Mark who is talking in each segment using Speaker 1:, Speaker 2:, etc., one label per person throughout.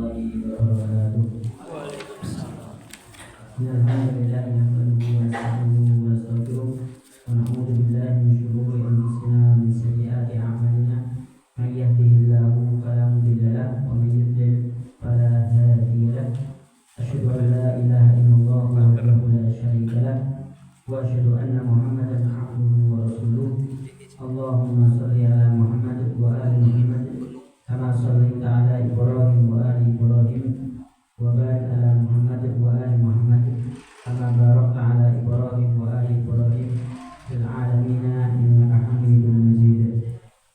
Speaker 1: warahmatullahi wabarakatuh.
Speaker 2: Waalaikumsalam.
Speaker 1: Alhamdulillah nahmaduhu wa nasta'inuhu wa nastaghfiruh wa na'udzu billahi min shururi anfusina wa min sayyiati a'malina. May yahdihillahu fala mudilla lahu wa may yudlil fala hadiya lahu. Asyhadu an la ilaha illallah wahdahu la syarika lahu wa asyhadu anna Muhammadan 'abduhu wa rasuluh. Allahumma shalli ala Muhammad wa ali Muhammad kama shallaita ala Ibrahim wa ali Ibrahim wa barik ala Muhammad wa ali Muhammad kama barakta ala Ibrahim wa ali Ibrahim fil alamin innaka Hamidum Majid.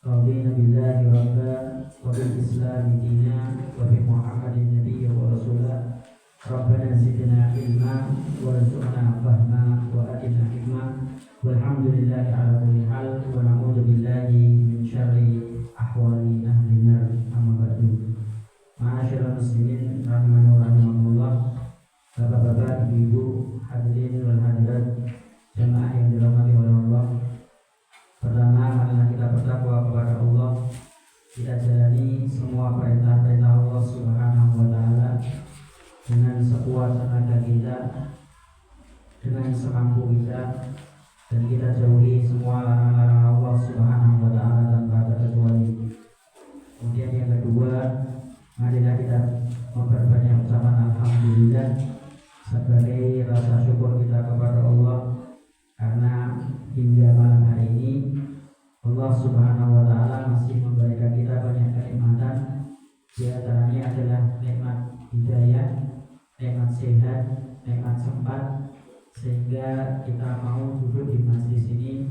Speaker 1: Radina billahi rabba wa bil Islam dina wa bi Muhammadin nabiyya wa rasulah. Rabbana zidna ilma warzuqna fahma wa atina hikmah. Walhamdulillahi ala kulli hal wa na'udzu billahi min syarri ahwali ahli nar. Amma ba'du. Ma'asyiral muslimin rahimani wa rahimakumullah. Bapak-bapak, ibu-ibu, hadirin wal hadirat, jemaah yang dirahmati oleh Allah. Pertama, marilah kita bertakwa kepada Allah. Kita jalani semua perintah-perintah Allah Subhanahu wa taala dengan sekuat tenaga kita, dengan semampu kita, dan kita jauhi semua larangan-larangan Allah Subhanahu wa taala tanpa terkecuali. Kemudian yang kedua, marilah kita memperbanyak ucapan alhamdulillah sebagai rasa syukur kita kepada Allah karena hingga malam hari ini Allah Subhanahu wa taala masih memberikan kita banyak kenikmatan. Di antaranya adalah nikmat hidayah, nikmat sehat, nikmat sempat, sehingga kita mau duduk di masjid ini,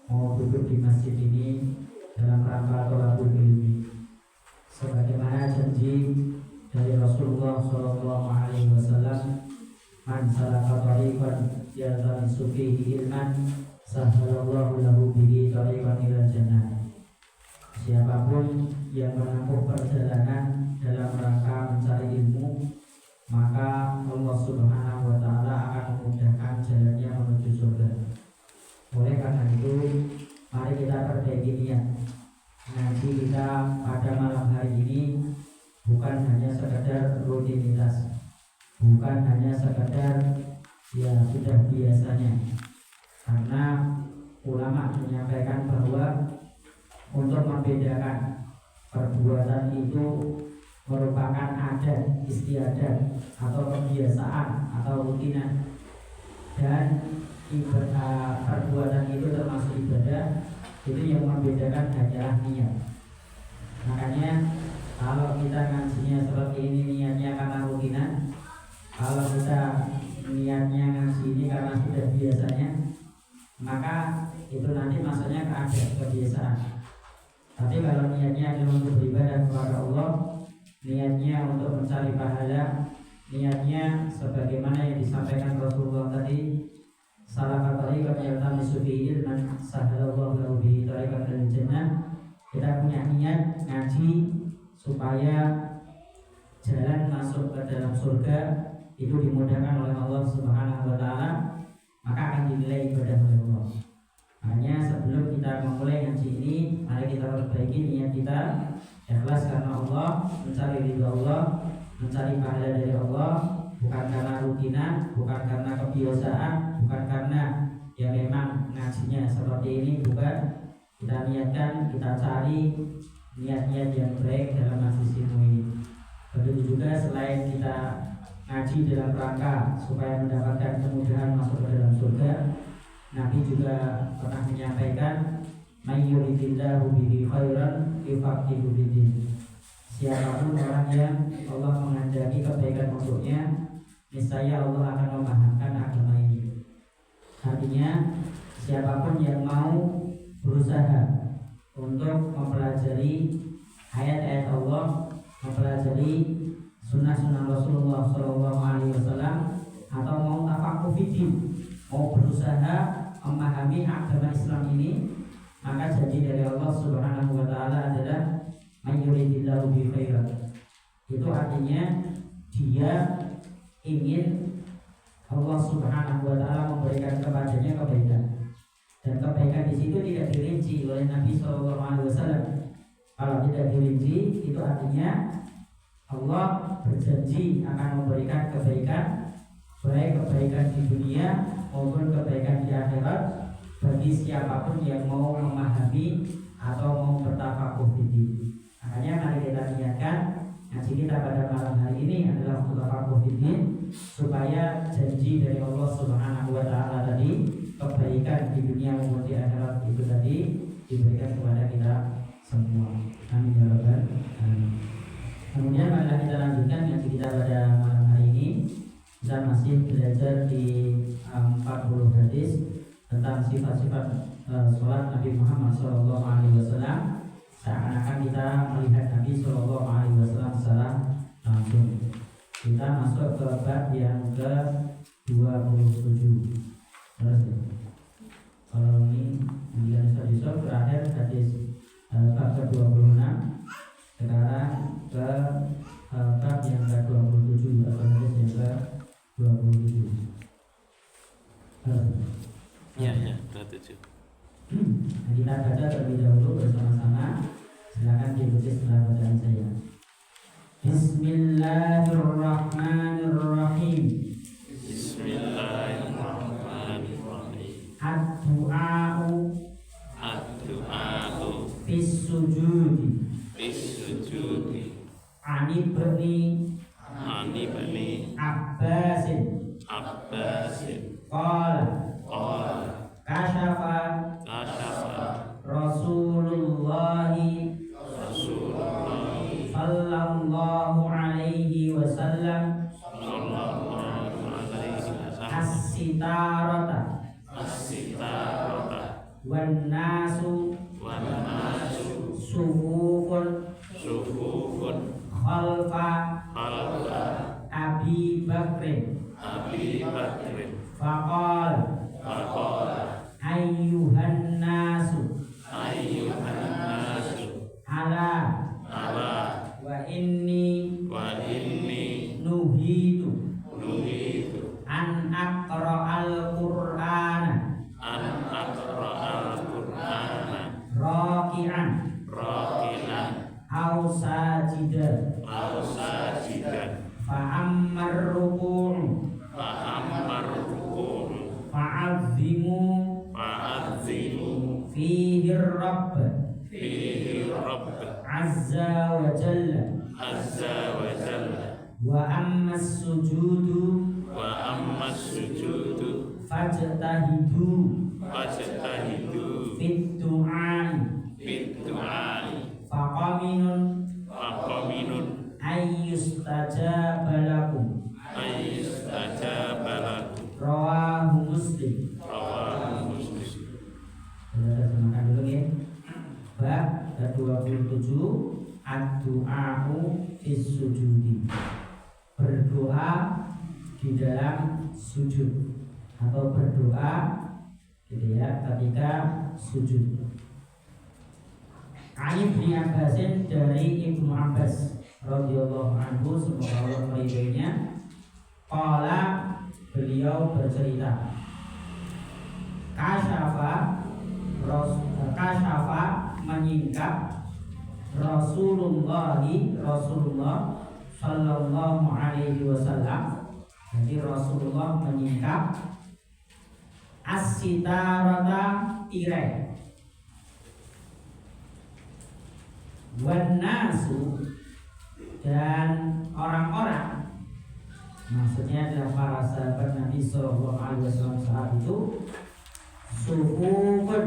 Speaker 1: mau duduk di masjid ini dalam rangka thalabul ilmi. Sebagaimana janji dari Rasulullah Shallallahu Alaihi Wasallam, man salaka tariqan yaltamisu fihi ilman, sahhalallahu lahu bihi tariqan ilal jannah. Siapapun yang menempuh perjalanan dalam rangka mencari ilmu, maka Allah Subhanahu wa taala akan memudahkan jalannya menuju surga. Oleh karena itu, mari kita perbaiki niat. Ngaji kita pada malam hari ini bukan hanya sekadar rutinitas, bukan hanya sekadar ya sudah biasanya. Karena ulama menyampaikan bahwa untuk membedakan perbuatan itu merupakan adat istiadat atau kebiasaan atau rutinan, dan ibadah perbuatan itu termasuk ibadah, itu yang membedakan hanyalah niat. Makanya kalau kita ngajinya seperti ini niatnya karena rutinan, kalau kita niatnya ngaji ini karena sudah biasanya, maka itu nanti masuknya ke adat kebiasaan. Tapi kalau niatnya adalah untuk beribadah kepada Allah, niatnya untuk mencari pahala, niatnya sebagaimana yang disampaikan Rasulullah tadi, salaka tariqan yaltamisu fihi ilman, sahhalallahu lahu bihi tariqan ilal jannah. Kita punya niat ngaji supaya jalan masuk ke dalam surga itu dimudahkan oleh Allah Subhanahu wa taala, maka akan dinilai ibadah oleh Allah. Makanya sebelum kita memulai ngaji ini, mari kita perbaiki niat kita ikhlas karena Allah, mencari ridha Allah, mencari pahala dari Allah, bukan karena rutinan, bukan karena kebiasaan, bukan karena ya memang ngajinya seperti ini, bukan. Kita niatkan, kita cari niat-niat yang baik dalam ngaji ini. Begitu juga selain kita ngaji dalam rangka supaya mendapatkan kemudahan masuk ke dalam surga, Nabi juga pernah menyampaikan, may yuridillahu bihi khairan yufaqihu fiddin. Siapapun orang yang Allah menghendaki kebaikan untuknya, niscaya Allah akan memahamkan agama ini. Artinya, siapapun yang mau berusaha untuk mempelajari ayat-ayat Allah, mempelajari sunnah-sunnah Rasulullah SAW, atau mau tafaqquh fiddin, mau berusaha memahami agama Islam ini, maka janji dari Allah Subhanahu wa taala adalah may yuridillahu bihi khairan. Itu artinya dia ingin Allah Subhanahu wa taala memberikan kepadanya kebaikan. Dan kebaikan di situ tidak dirinci oleh Nabi SAW. Kalau tidak dirinci, itu artinya Allah berjanji akan memberikan kebaikan, baik kebaikan di dunia maupun kebaikan di akhirat bagi siapapun yang mau memahami atau mau bertafakuh fiddin. Makanya mari kita niatkan ngaji kita pada malam hari ini adalah untuk tafakuh fiddin, supaya janji dari Allah Subhanahu wa taala tadi, kebaikan di dunia maupun di akhirat itu tadi diberikan kepada kita semua. Amin ya rabbal alamin. Kemudian marilah kita lanjutkan ngaji kita pada malam hari ini. Kita masih belajar di 40 hadis tentang sifat-sifat sholat Nabi Muhammad SAW. Seakan-akan kita melihat Nabi SAW secara langsung. Kita masuk ke bab yang ke-27. Terus kalau ini yang besok berakhir hadis bab ke-26. Sekarang ke bab yang ke-27 atau hadis yang ke-27.
Speaker 2: Ya, 27.
Speaker 1: Kita baca terlebih dahulu bersama-sama. Silakan diikuti setelah bacaan saya. Bismillahirrahmanirrahim.
Speaker 2: Bismillahirrahmanirrahim.
Speaker 1: Ad-du'a'u fis sujudi Ani bani Abbasin Qala kashafa Rasulullahi sallallahu alaihi wasallam as-sitarata wan nasu sufufun khalfa Abi Bakrin faqala ayyuhan nasu ala wa inni nuhitu an aqra'al qur'ana raki'an aw sajidan fa ammar ruku'u fa'azzimu fihi rabb azza wa jalla wa amma sujudu fajtahidu fit du'ai faqaminun ayyustajaba lakum rawahu muslim. Kita semakan dulu ya. Bab ke-27 ad-du'a'u fis sujudi. Berdoa di dalam sujud atau berdoa gitu ya ketika sujud. Ibnu Abbasin, dari Ibnu Abbas radhiyallahu anhu, semoga Allah meridhoinya, qala, beliau bercerita, kasyafa menyingkap Rasulullah sallallahu alaihi wasallam. Jadi Rasulullah menyingkap as-sitarata, tirai, wan nasu, dan orang-orang, maksudnya adalah para sahabat Nabi sallallahu alaihi wasallam saat itu, sufufun,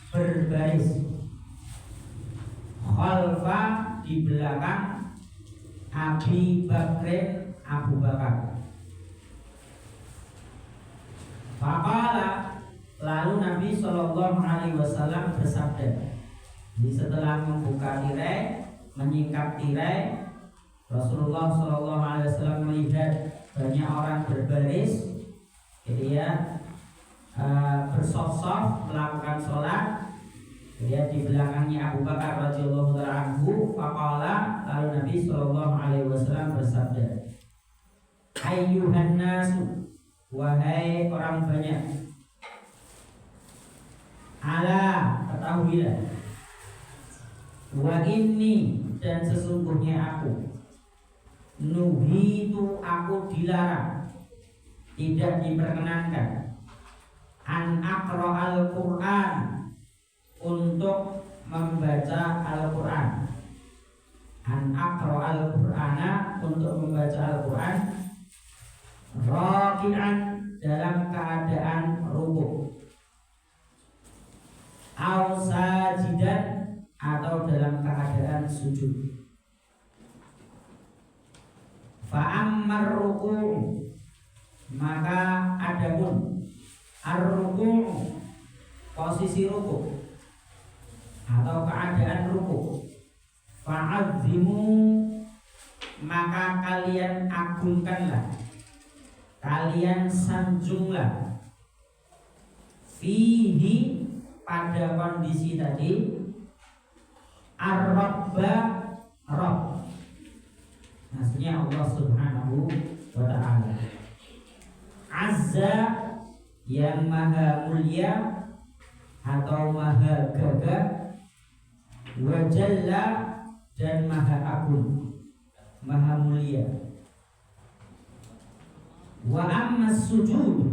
Speaker 1: berbaris, khalfa, di belakang Abi Bakrin, Abu Bakar. Faqala, lalu Nabi sallallahu alaihi wasallam bersabda. Jadi setelah membuka tirai, menyingkap tirai, Rasulullah sallallahu alaihi wasallam melihat banyak orang berbaris, gitu ya, bersaf-saf melakukan sholat. Dia di belakangnya Abu Bakar radhiyallahu anhu. Faqala, lalu Nabi sallallahu alaihi wasallam bersabda, ayyuhan nasu, wahai orang banyak, ala, ketahuilah, wa inni, dan sesungguhnya aku, nuhitu aku dilarang, tidak diperkenankan, an aqra'al Qur'an, untuk membaca Al-Qur'an. An aqra'al Qur'ana, untuk membaca Al-Qur'an, raki'an, dalam keadaan rukuk, au sajidan, atau dalam keadaan sujud. Fa'ammar ruku', maka adapun ar-ruku', posisi ruku atau keadaan ruku, fa'azzimu, maka kalian agungkanlah, kalian sanjunglah, fihi, pada kondisi tadi, ar-rabba, Rabb, maksudnya Allah Subhanahu wa ta'ala, azza, yang maha mulia atau maha gagah, wa jalla, dan maha agung, maha mulia. Wa ammas sujud,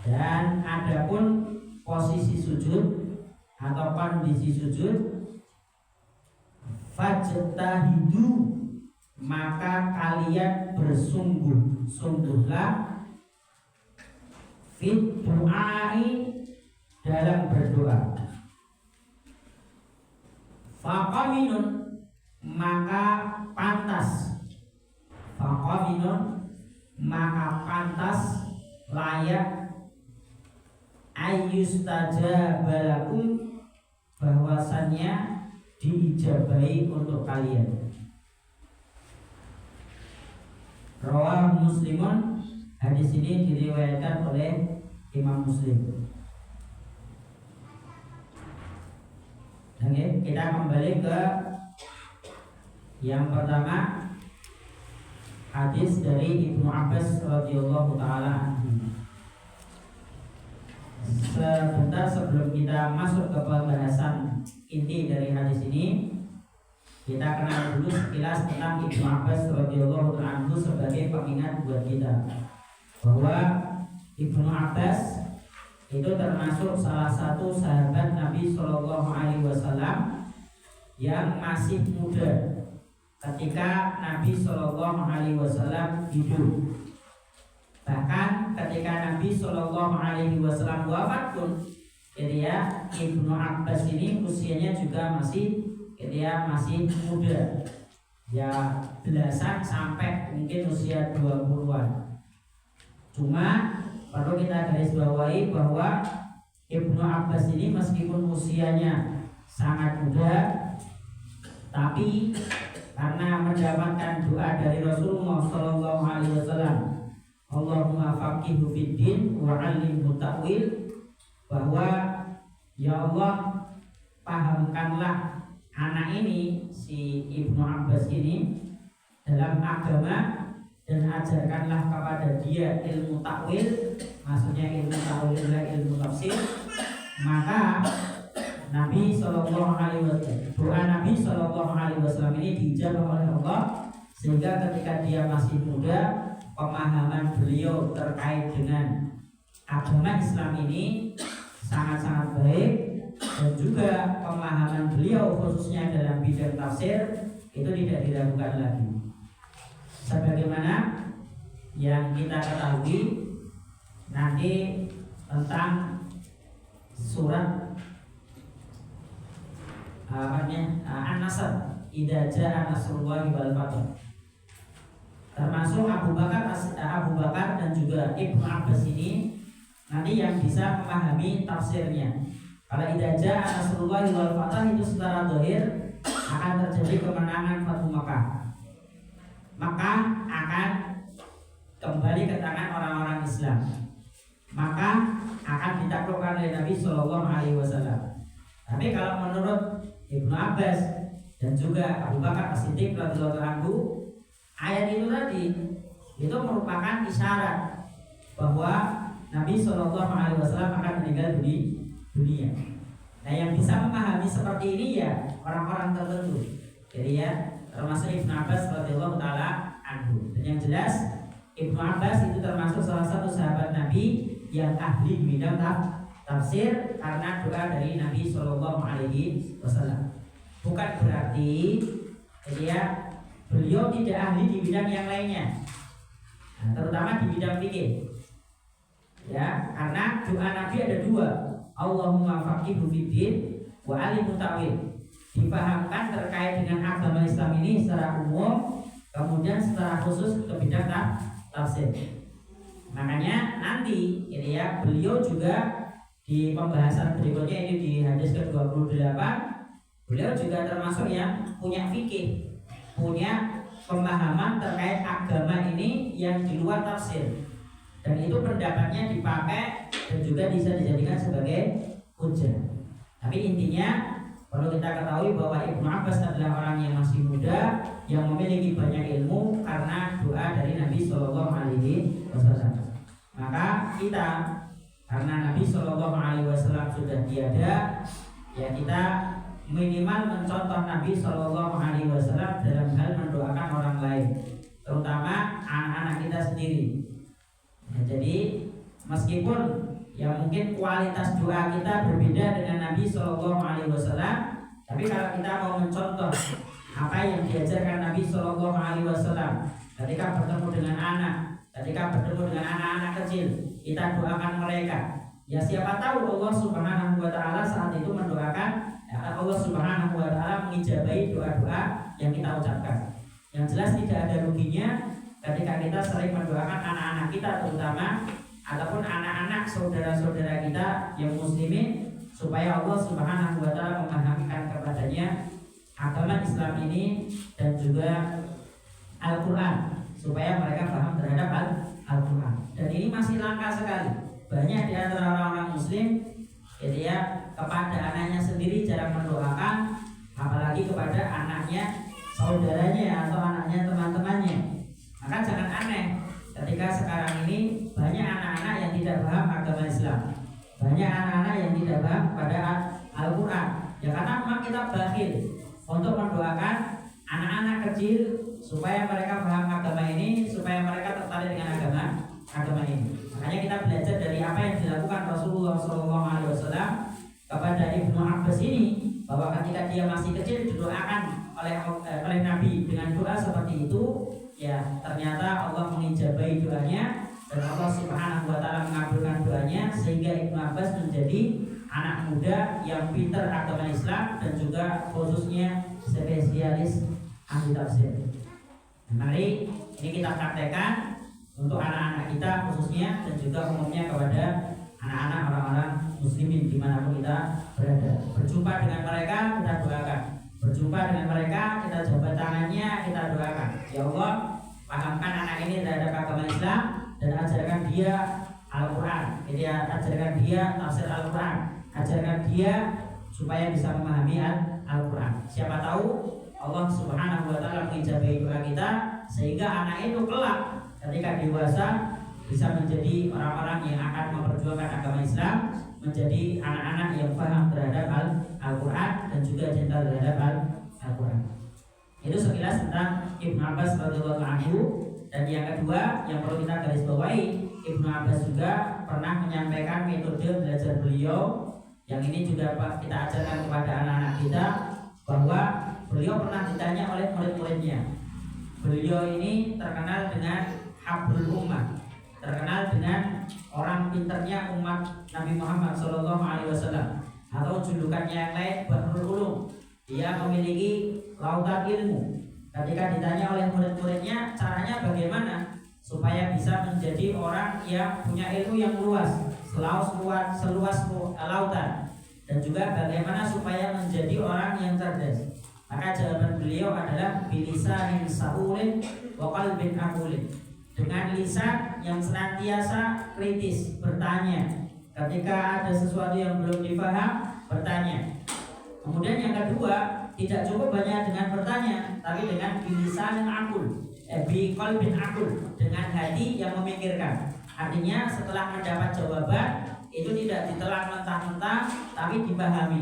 Speaker 1: dan adapun posisi sujud atau kondisi sujud, fajtahidu, maka kalian bersungguh-sungguhlah, fit du'ai, dalam berdoa. Faqaminun, maka pantas, faqaminun, maka pantas, layak, ayyustajabalakum, bahwasannya diijabahi untuk kalian. Rawah Muslimun, hadis ini diriwayatkan oleh Imam Muslim. Oke, kita kembali ke yang pertama, hadis dari Ibnu Abbas radhiyallahu taala anhu. Sebentar sebelum kita masuk ke pembahasan inti dari hadis ini, kita kenal dulu sekilas tentang Ibnu Abbas radhiyallahu taala anhu sebagai pengingat buat kita bahwa Ibnu Abbas itu termasuk salah satu sahabat Nabi Shallallahu Alaihi Wasallam yang masih muda ketika Nabi Shallallahu Alaihi Wasallam hidup. Bahkan ketika Nabi Shallallahu Alaihi Wasallam wafat pun, ketika Ibnu Abbas ini usianya juga masih muda, ya belasan sampai mungkin usia 20-an. Cuma perlu kita garis bawahi bahwa Ibnu Abbas ini meskipun usianya sangat muda, tapi karena mendapatkan doa dari Rasulullah Shallallahu Alaihi Wasallam, Allahumma faqihhu fiddin wa 'allimhu ta'wil, bahwa ya Allah, pahamkanlah anak ini, si Ibnu Abbas ini, dalam agama, dan ajarkanlah kepada dia ilmu takwil, maksudnya ilmu takwil adalah ilmu tafsir. Maka Nabi Shallallahu Alaihi Wasallam, doa Nabi Shallallahu Alaihi Wasallam ini dijawab oleh Allah, sehingga ketika dia masih muda, pemahaman beliau terkait dengan agama Islam ini sangat-sangat baik, dan juga pemahaman beliau khususnya dalam bidang tafsir itu tidak diragukan lagi. Sebagaimana yang kita ketahui nanti tentang surat An-Nasr, idza jaa nasrullahi wal fath, termasuk Abu Bakar dan juga Ibnu Abbas ini nanti yang bisa memahami tafsirnya. Kalau idza jaa nasrullahi wal fath itu secara zahir akan terjadi kemenangan Fathu Makkah. Maka akan kembali ke tangan orang-orang Islam, maka akan ditaklukkan oleh Nabi Shallallahu Alaihi Wasallam. Tapi kalau menurut Ibnu Abbas dan juga Abu Bakar As-Siddiq radhiyallahu anhu, ayat itu tadi itu merupakan isyarat bahwa Nabi Shallallahu Alaihi Wasallam akan meninggal di dunia. Nah, yang bisa memahami seperti ini ya orang-orang tertentu. Jadi ya termasuk Ibnu Abbas radhiyallahu taala jelas Ibnu Abbas itu termasuk salah satu sahabat Nabi yang ahli bidang tafsir karena doa dari Nabi Shallallahu Alaihi Wasallam. Bukan berarti beliau tidak ahli di bidang yang lainnya, terutama di bidang fikih. Ya, karena doa Nabi ada dua, Allahumma faqihhu fiddin wa alimhu ta'wil. Dipahamkan terkait dengan agama Islam ini secara umum, kemudian secara khusus ke bidang tafsir. Makanya nanti beliau juga di pembahasan berikutnya ini di hadis ke-28, beliau juga termasuk yang punya fikih, punya pemahaman terkait agama ini yang di luar tafsir. Dan itu pendapatnya dipakai dan juga bisa dijadikan sebagai hujah. Tapi intinya perlu kita ketahui bahwa Ibnu Abbas adalah orang yang masih muda, yang memiliki banyak ilmu karena doa dari Nabi Shallallahu Alaihi Wasallam. Maka kita, karena Nabi Shallallahu Alaihi Wasallam sudah tiada, ya kita minimal mencontoh Nabi Shallallahu Alaihi Wasallam dalam hal mendoakan orang lain, terutama anak-anak kita sendiri. Ya, jadi meskipun ya mungkin kualitas doa kita berbeda dengan Nabi Shallallahu Alaihi Wasallam, tapi kalau kita mau mencontoh apa yang diajarkan Nabi Shallallahu Alaihi Wasallam ketika bertemu dengan anak, ketika bertemu dengan anak-anak kecil, kita doakan mereka. Ya siapa tahu Allah Subhanahu Wa Taala saat itu mendoakan, Allah Subhanahu Wa Taala mengijabahi doa-doa yang kita ucapkan. Yang jelas tidak ada ruginya ketika kita sering mendoakan anak-anak kita terutama, ataupun anak-anak saudara-saudara kita yang muslimin, supaya Allah Subhanahu Wa Taala memahamkan kepadanya agama Islam ini dan juga Al-Quran, supaya mereka paham terhadap Al-Quran. Dan ini masih langka sekali. Banyak di antara orang-orang muslim kepada anaknya sendiri jarang mendoakan, apalagi kepada anaknya saudaranya atau anaknya teman-temannya. Maka jangan aneh ketika sekarang ini banyak anak-anak yang tidak paham agama Islam, banyak anak-anak yang tidak paham pada Al-Quran. Ya karena memang kita bakhil untuk mendoakan anak-anak kecil supaya mereka paham agama ini, supaya mereka tertarik dengan agama ini. Makanya kita belajar dari apa yang dilakukan Rasulullah SAW kepada Ibnu Abbas ini, bahwa ketika dia masih kecil didoakan oleh Nabi dengan doa seperti itu. Ya ternyata Allah mengijabahi doanya dan Allah Subhanahu Wa Taala mengabulkan doanya, sehingga Ibnu Abbas menjadi anak muda yang pintar agama Islam dan juga khususnya spesialis ahli tafsir. Mari ini kita praktekkan untuk anak-anak kita khususnya dan juga umumnya kepada anak-anak orang-orang muslimin dimanapun kita berada. Berjumpa dengan mereka kita doakan, berjumpa dengan mereka kita jabat tangannya, kita doakan, ya Allah pahamkan anak ini terhadap agama Islam dan ajarkan dia Al-Quran. Jadi ajarkan dia tafsir Al-Quran, ajarkan dia supaya bisa memahami Al-Quran. Siapa tahu Allah Subhanahu Wa Taala mengijabahi doa kita, sehingga anak itu kelak ketika dewasa bisa menjadi orang-orang yang akan memperjuangkan agama Islam, menjadi anak-anak yang paham terhadap Al-Quran dan juga cinta terhadap Al-Quran. Itu sekilas tentang Ibnu Abbas radhiyallahu anhu. Dan yang kedua yang perlu kita garis bawahi, Ibnu Abbas juga pernah menyampaikan metode belajar beliau, yang ini juga kita ajarkan kepada anak-anak kita, bahwa beliau pernah ditanya oleh murid-muridnya. Beliau ini terkenal dengan Habrul Ummah, terkenal dengan orang pinternya umat Nabi Muhammad SAW, atau julukannya yang lain Bahrul Ulum. Dia memiliki lautan ilmu. Ketika ditanya oleh murid-muridnya caranya bagaimana supaya bisa menjadi orang yang punya ilmu yang luas, seluas lautan, dan juga bagaimana supaya menjadi orang yang cerdas, maka jawaban beliau adalah bilisanin sa'ulin wa qalbin aqulin, dengan lisan yang senantiasa kritis, bertanya. Ketika ada sesuatu yang belum dipaham, bertanya. Kemudian yang kedua, tidak cukup hanya dengan bertanya, tapi dengan bilisanin aqul, biqalbin aqul, dengan hati yang memikirkan. Artinya setelah mendapat jawaban itu tidak ditelan mentah-mentah, tapi dipahami,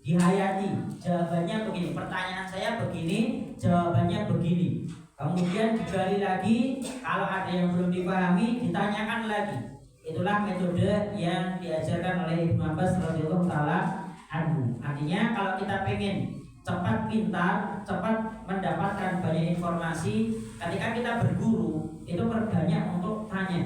Speaker 1: dihayati. Jawabannya begini, pertanyaan saya begini, jawabannya begini. kemudian digali lagi, kalau ada yang belum dipahami ditanyakan lagi. Itulah metode yang diajarkan oleh Ibnu Abbas radhiyallahu taala anhu. Artinya kalau kita pengen cepat pintar, cepat mendapatkan banyak informasi, ketika kita berguru itu perbanyak untuk tanya.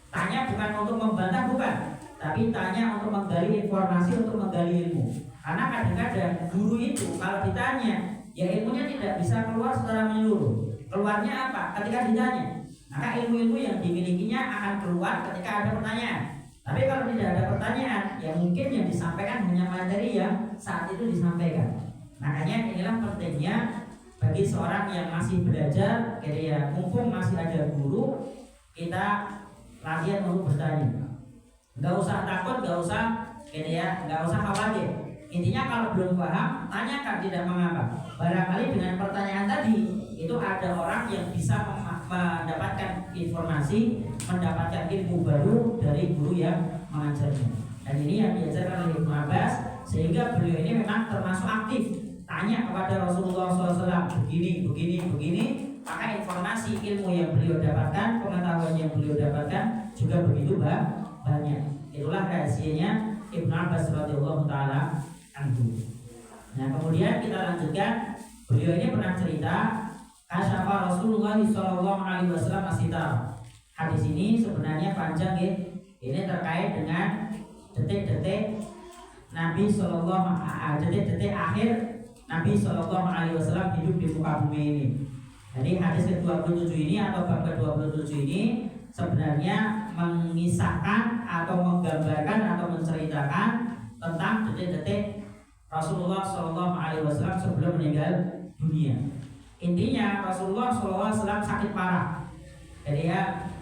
Speaker 1: Tanya bukan untuk membantah, bukan, tapi tanya untuk menggali informasi, untuk menggali ilmu. Karena kadang-kadang guru itu kalau ditanya, ya ilmunya tidak bisa keluar secara menyeluruh. Keluarnya apa? Ketika ditanya. Maka ilmu-ilmu yang dimilikinya akan keluar ketika ada pertanyaan. Tapi kalau tidak ada pertanyaan, ya mungkin yang disampaikan hanya materi yang saat itu disampaikan. Makanya inilah pentingnya bagi seorang yang masih belajar, ya mumpung masih ada guru, kita latihan untuk bertanya. Nggak usah takut, nggak usah khawatir. Intinya kalau belum paham, tanyakan, tidak mengapa. Barangkali dengan pertanyaan tadi itu ada orang yang bisa mendapatkan informasi, mendapatkan ilmu baru dari guru yang mengajarnya. Dan ini yang diajarkan oleh Ibnu Abbas, sehingga beliau ini memang termasuk aktif. Tanya kepada Rasulullah SAW begini, maka informasi ilmu yang beliau dapatkan, pengetahuan yang beliau dapatkan juga begitu banyak. Itulah rahasianya Ibnu Abbas radhiyallahu taala anhu. Nah, kemudian kita lanjutkan. Beliau ini pernah cerita, kasyafa Rasulullah sallallahu alaihi wasallam asitar. Hadis ini sebenarnya panjang ya. Ini terkait dengan detik-detik Nabi detik-detik akhir Nabi sallallahu alaihi wasallam hidup di muka bumi ini. Jadi hadis ke-27 ini atau bab ke-27 ini sebenarnya mengisahkan atau menggambarkan atau menceritakan tentang detik-detik Rasulullah sallallahu alaihi wasallam sebelum meninggal dunia. Intinya Rasulullah sallallahu alaihi wasallam sakit parah. Jadi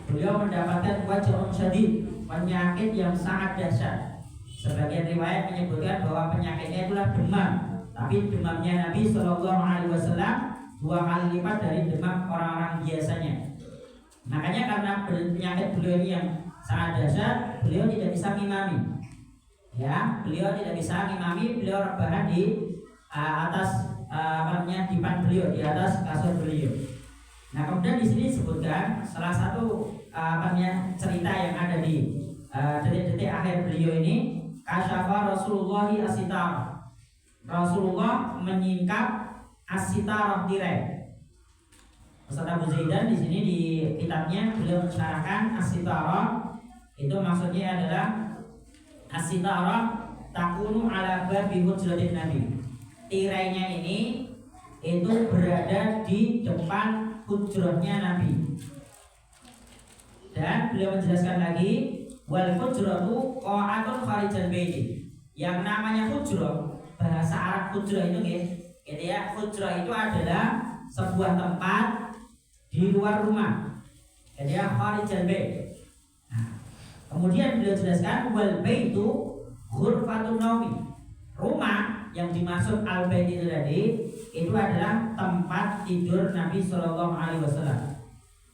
Speaker 1: beliau mendapatkan wajahun syadid, penyakit yang sangat dahsyat. Sebagian riwayat menyebutkan bahwa penyakitnya itulah demam. Tapi demamnya Nabi sallallahu alaihi wasallam 2 kali lipat dari demam orang-orang biasanya. Makanya karena penyakit beliau ini yang sangat dahsyat, beliau tidak bisa ngimami. Ya, beliau tidak bisa ngimami, beliau rebahan di atas dipan beliau, di atas kasur beliau. Nah, kemudian di sini disebutkan salah satu cerita yang ada di detik-detik akhir beliau ini, kasyafa Rasulullah asitar. Rasulullah menyingkap asitar tirai. Ustaz Abu Zaidan di sini di kitabnya beliau mensyarahkan asitar itu maksudnya adalah asitarah takunu ala babi hujratin Nabi. Tirainya ini itu berada di depan hujrahnya Nabi. Dan beliau menjelaskan lagi, wal hujratu qa'atun kharijal baiti. Yang namanya hujrah, bahasa Arab hujrah itu gitu ya. Hujrah itu adalah sebuah tempat di luar rumah. Jadi kharijal bait. Kemudian beliau jelaskan wal baitu ghurfatun naumi. Rumah yang dimaksud al bait itu tadi itu adalah tempat tidur Nabi sallallahu alaihi wasallam.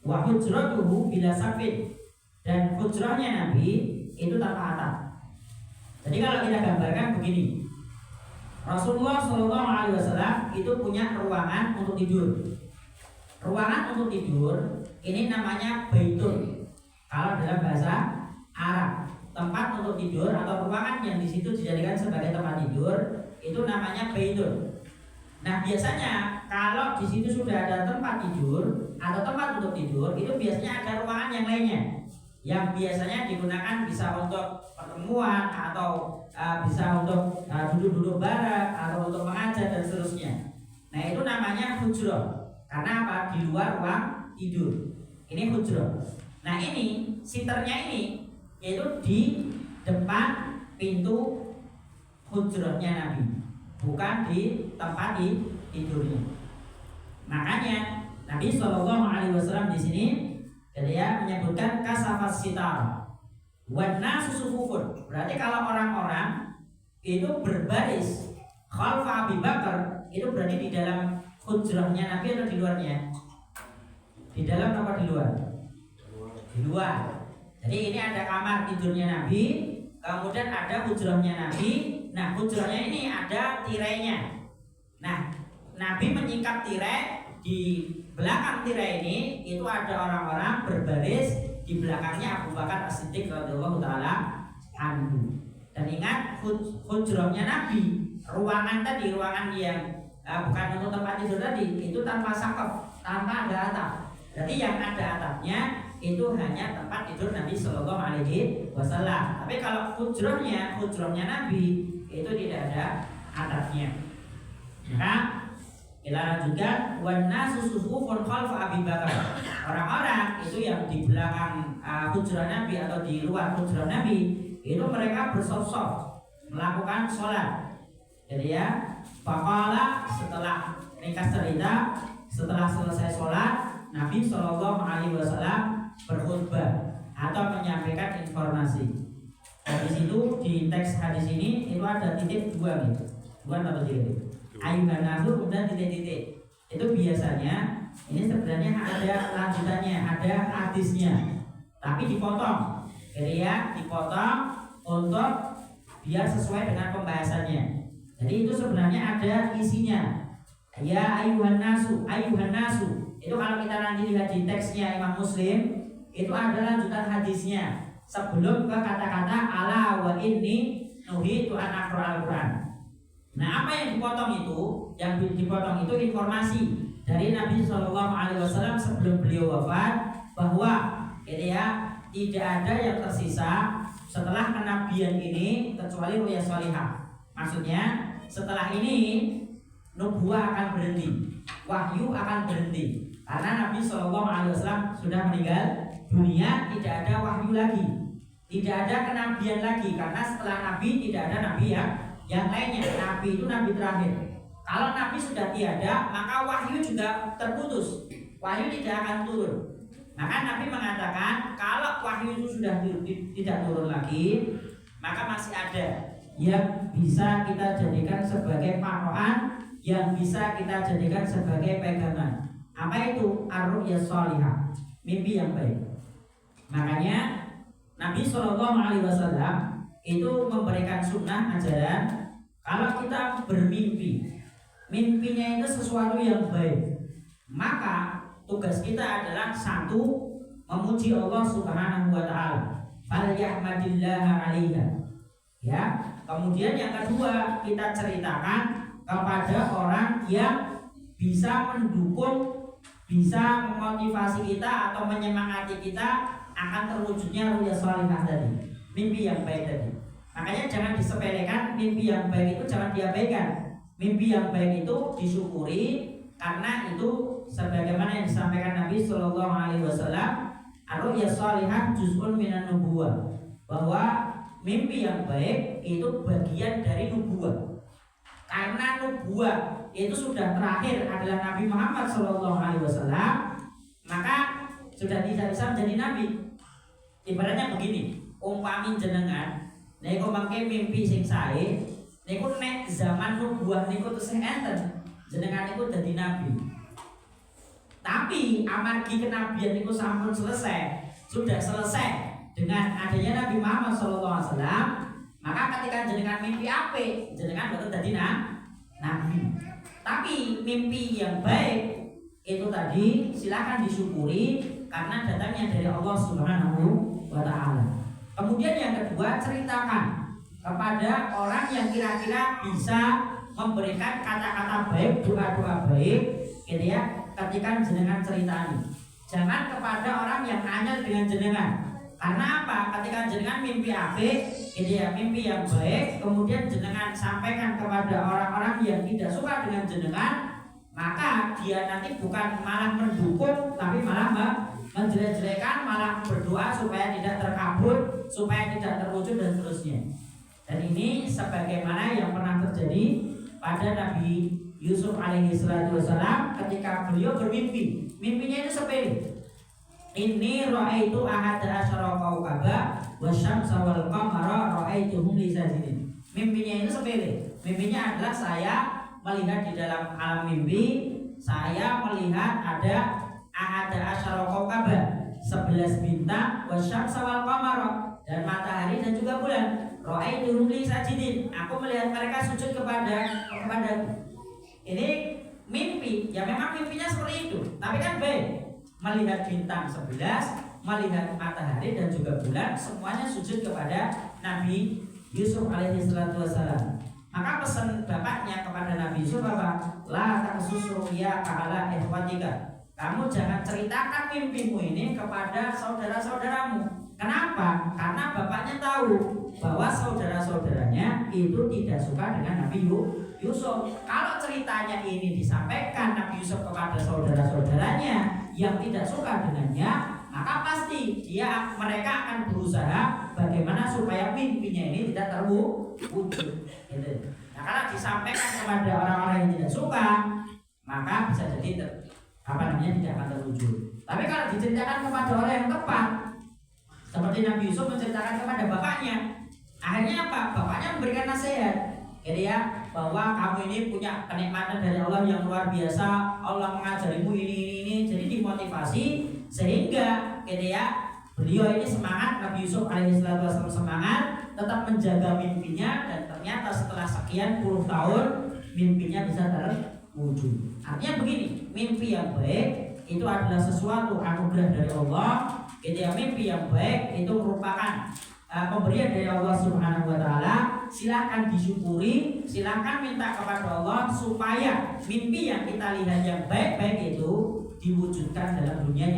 Speaker 1: Wa hujratuhu bila safin, dan hujrahnya Nabi itu tanpa atap. Jadi kalau kita gambarkan begini, Rasulullah sallallahu alaihi wasallam itu punya ruangan untuk tidur. Ruangan untuk tidur ini namanya baitun. Kalau dalam bahasa Arab, tempat untuk tidur atau ruangan yang di situ dijadikan sebagai tempat tidur itu namanya baitun. Nah, biasanya kalau di situ sudah ada tempat tidur atau tempat untuk tidur, itu biasanya ada ruangan yang lainnya yang biasanya digunakan bisa untuk pertemuan atau bisa untuk duduk-duduk bareng atau untuk mengajar dan seterusnya. Nah, itu namanya hujrah. Karena apa? Di luar ruang tidur. Ini hujrah. Nah, ini siternya ini yaitu di depan pintu hujrahnya Nabi, bukan di tempat tidurnya. Makanya Nabi Shallallahu Alaihi Wasallam di sini dia menyebutkan kasafas sitar wana susufufun. Berarti kalau orang-orang itu berbaris khalfa Abi Bakar, itu berarti di dalam hujrahnya Nabi atau di luarnya? Di dalam apa di luar? Di luar. Jadi ini ada kamar tidurnya Nabi, kemudian ada hujrahnya Nabi. Nah, hujrahnya ini ada tirainya. Nah, Nabi menyingkap tirai di
Speaker 3: belakang tirai ini itu ada orang-orang berbaris, di belakangnya Abu Bakar As-Siddiq radhiyallahu taala anhu. Dan ingat hujrahnya Nabi, ruangan tadi, ruangan yang bukan untuk tempat tidur tadi, itu tanpa sakaf, tanpa ada atap. Jadi yang ada atapnya itu hanya tempat tidur Nabi Shallallahu Alaihi Wasallam. Tapi kalau hujrahnya Nabi itu tidak ada atapnya. Maka kita lanjutkan, wannasu susufun khalfa Abi Bakar. Orang-orang itu yang di belakang hujrah Nabi atau di luar hujrah Nabi itu mereka bersop-sop melakukan sholat. Jadi ya, faqala, setelah ringkas cerita, setelah selesai sholat, Nabi Shallallahu Alaihi Wasallam berkhutbah atau menyampaikan informasi. Di situ di teks hadis ini itu ada titik dua gitu, dua atau titik. Ayuhan nasu kemudian titik-titik. Itu biasanya ini sebenarnya ada lanjutannya, ada hadisnya, tapi dipotong. Jadi ya dipotong untuk biar sesuai dengan pembahasannya. Jadi itu sebenarnya ada isinya. Ya ayuhan nasu. Itu kalau kita nanti lihat di teksnya Imam Muslim, itu ada lanjutan hadisnya sebelum ke kata-kata ala wa inni nuhitu an aqra'al Qur'an. Nah, apa yang dipotong itu? Yang dipotong itu informasi dari Nabi Shallallahu Alaihi Wasallam sebelum beliau wafat, bahwa tidak ada yang tersisa setelah kenabian ini kecuali ru'ya shalihah. Maksudnya setelah ini nubuah akan berhenti, wahyu akan berhenti, karena Nabi Shallallahu Alaihi Wasallam sudah meninggal dunia, tidak ada wahyu lagi, tidak ada kenabian lagi, karena setelah Nabi tidak ada nabi yang lainnya. Nabi itu nabi terakhir. Kalau nabi sudah tiada, maka wahyu juga terputus, wahyu tidak akan turun. Maka Nabi mengatakan kalau wahyu itu sudah tidak turun lagi, maka masih ada yang bisa kita jadikan sebagai patokan, yang bisa kita jadikan sebagai pegangan. Apa itu? Ar-ru'ya shalihah, mimpi yang baik. Makanya Nabi Shallallahu Alaihi Wasallam itu memberikan sunnah ajaran, kalau kita bermimpi, mimpinya itu sesuatu yang baik, maka tugas kita adalah satu, memuji Allah Subhanahu wa taala, falyahmadillaha 'alaiha. Ya. Kemudian yang kedua, kita ceritakan kepada orang yang bisa mendukung, bisa memotivasi kita atau menyemangati kita akan terwujudnya ru'ya shalihah tadi, mimpi yang baik tadi. Makanya jangan disepelekan, mimpi yang baik itu jangan diabaikan. Mimpi yang baik itu disyukuri, karena itu sebagaimana yang disampaikan Nabi Shallallahu Alaihi Wasallam, ar-ru'ya shalihah juz'un minan nubuwah, bahwa mimpi yang baik itu bagian dari nubuwah. Karena nubuwah itu sudah terakhir adalah Nabi Muhammad Shallallahu Alaihi Wasallam, maka sudah tidak bisa menjadi nabi. Ibaratnya begini, umpamin jenengan niku mangke mimpi sing sae, niku nek zaman nubuwah niku tesih enten, jenengan niku dadi nabi. Tapi amargi kenabian niku sampun selesai, sudah selesai dengan adanya Nabi Muhammad SAW, maka ketika jenengan mimpi apik, jenengan boten dadi nabi. Tapi mimpi yang baik itu tadi silakan disyukuri, karena datangnya dari Allah Subhanahu wa taala. Kemudian yang kedua, ceritakan kepada orang yang kira-kira bisa memberikan kata-kata baik, doa-doa baik, gitu ya, ketika jenengan ceritani. Jangan kepada orang yang anyel dengan jenengan. Karena apa? Ketika jenengan mimpi apik, gitu ya, mimpi yang baik, kemudian jenengan sampaikan kepada orang-orang yang tidak suka dengan jenengan, maka dia nanti bukan malah mendukung, tapi malah menjelek-jelekan, malah berdoa supaya tidak terkabul, supaya tidak terwujud dan seterusnya. Dan ini sebagaimana yang pernah terjadi pada Nabi Yusuf alaihi salatu wasalam ketika beliau bermimpi. Mimpinya itu sepele. Ini ra'aitu ahada asyara kaukaba wasyamsa wal qamara ra'aituhum li sajidin. Mimpinya itu sepele. Mimpinya adalah saya melihat di dalam alam mimpi, saya melihat ada ahada asyara kaukaba, 11 bintang, wasyamsa wal qamara, dan matahari dan juga bulan. Ra'aituhum li sajidin. Aku melihat mereka sujud kepada. Ini mimpi, ya memang mimpinya seperti itu. Tapi kan baik, melihat bintang 11, melihat matahari dan juga bulan, semuanya sujud kepada Nabi Yusuf alaihi salatu wassalam. Maka pesan bapaknya kepada Nabi Yusuf apa? La taksusu ya ka'ala ikhwatika. Kamu jangan ceritakan mimpimu ini kepada saudara-saudaramu. Kenapa? Karena bapaknya tahu bahwa saudara-saudaranya itu tidak suka dengan Nabi Yusuf. Kalau ceritanya ini disampaikan Nabi Yusuf kepada saudara-saudaranya yang tidak suka dengannya, maka pasti mereka akan berusaha bagaimana supaya mimpinya ini tidak terwujud. Gitu. Nah, kalau disampaikan kepada orang-orang yang tidak suka, maka bisa jadi tidak akan terwujud. Tapi kalau diceritakan kepada orang yang tepat, seperti Nabi Yusuf menceritakan kepada bapaknya, akhirnya apa? Bapaknya memberikan nasihat, gitu ya, bahwa kamu ini punya kenikmatan dari Allah yang luar biasa. Allah mengajarimu ini, jadi dimotivasi sehingga, gitu ya, beliau ini semangat. Nabi Yusuf alaihissalam semangat tetap menjaga mimpinya, dan ternyata setelah sekian puluh tahun mimpinya bisa terwujud. Artinya begini, mimpi yang baik itu adalah sesuatu anugerah dari Allah. Gitu ya, mimpi yang baik itu merupakan pemberian dari Allah Subhanahu wa taala. Silakan disyukuri, silakan minta kepada Allah supaya mimpi yang kita lihat yang baik-baik itu diwujudkan dalam dunia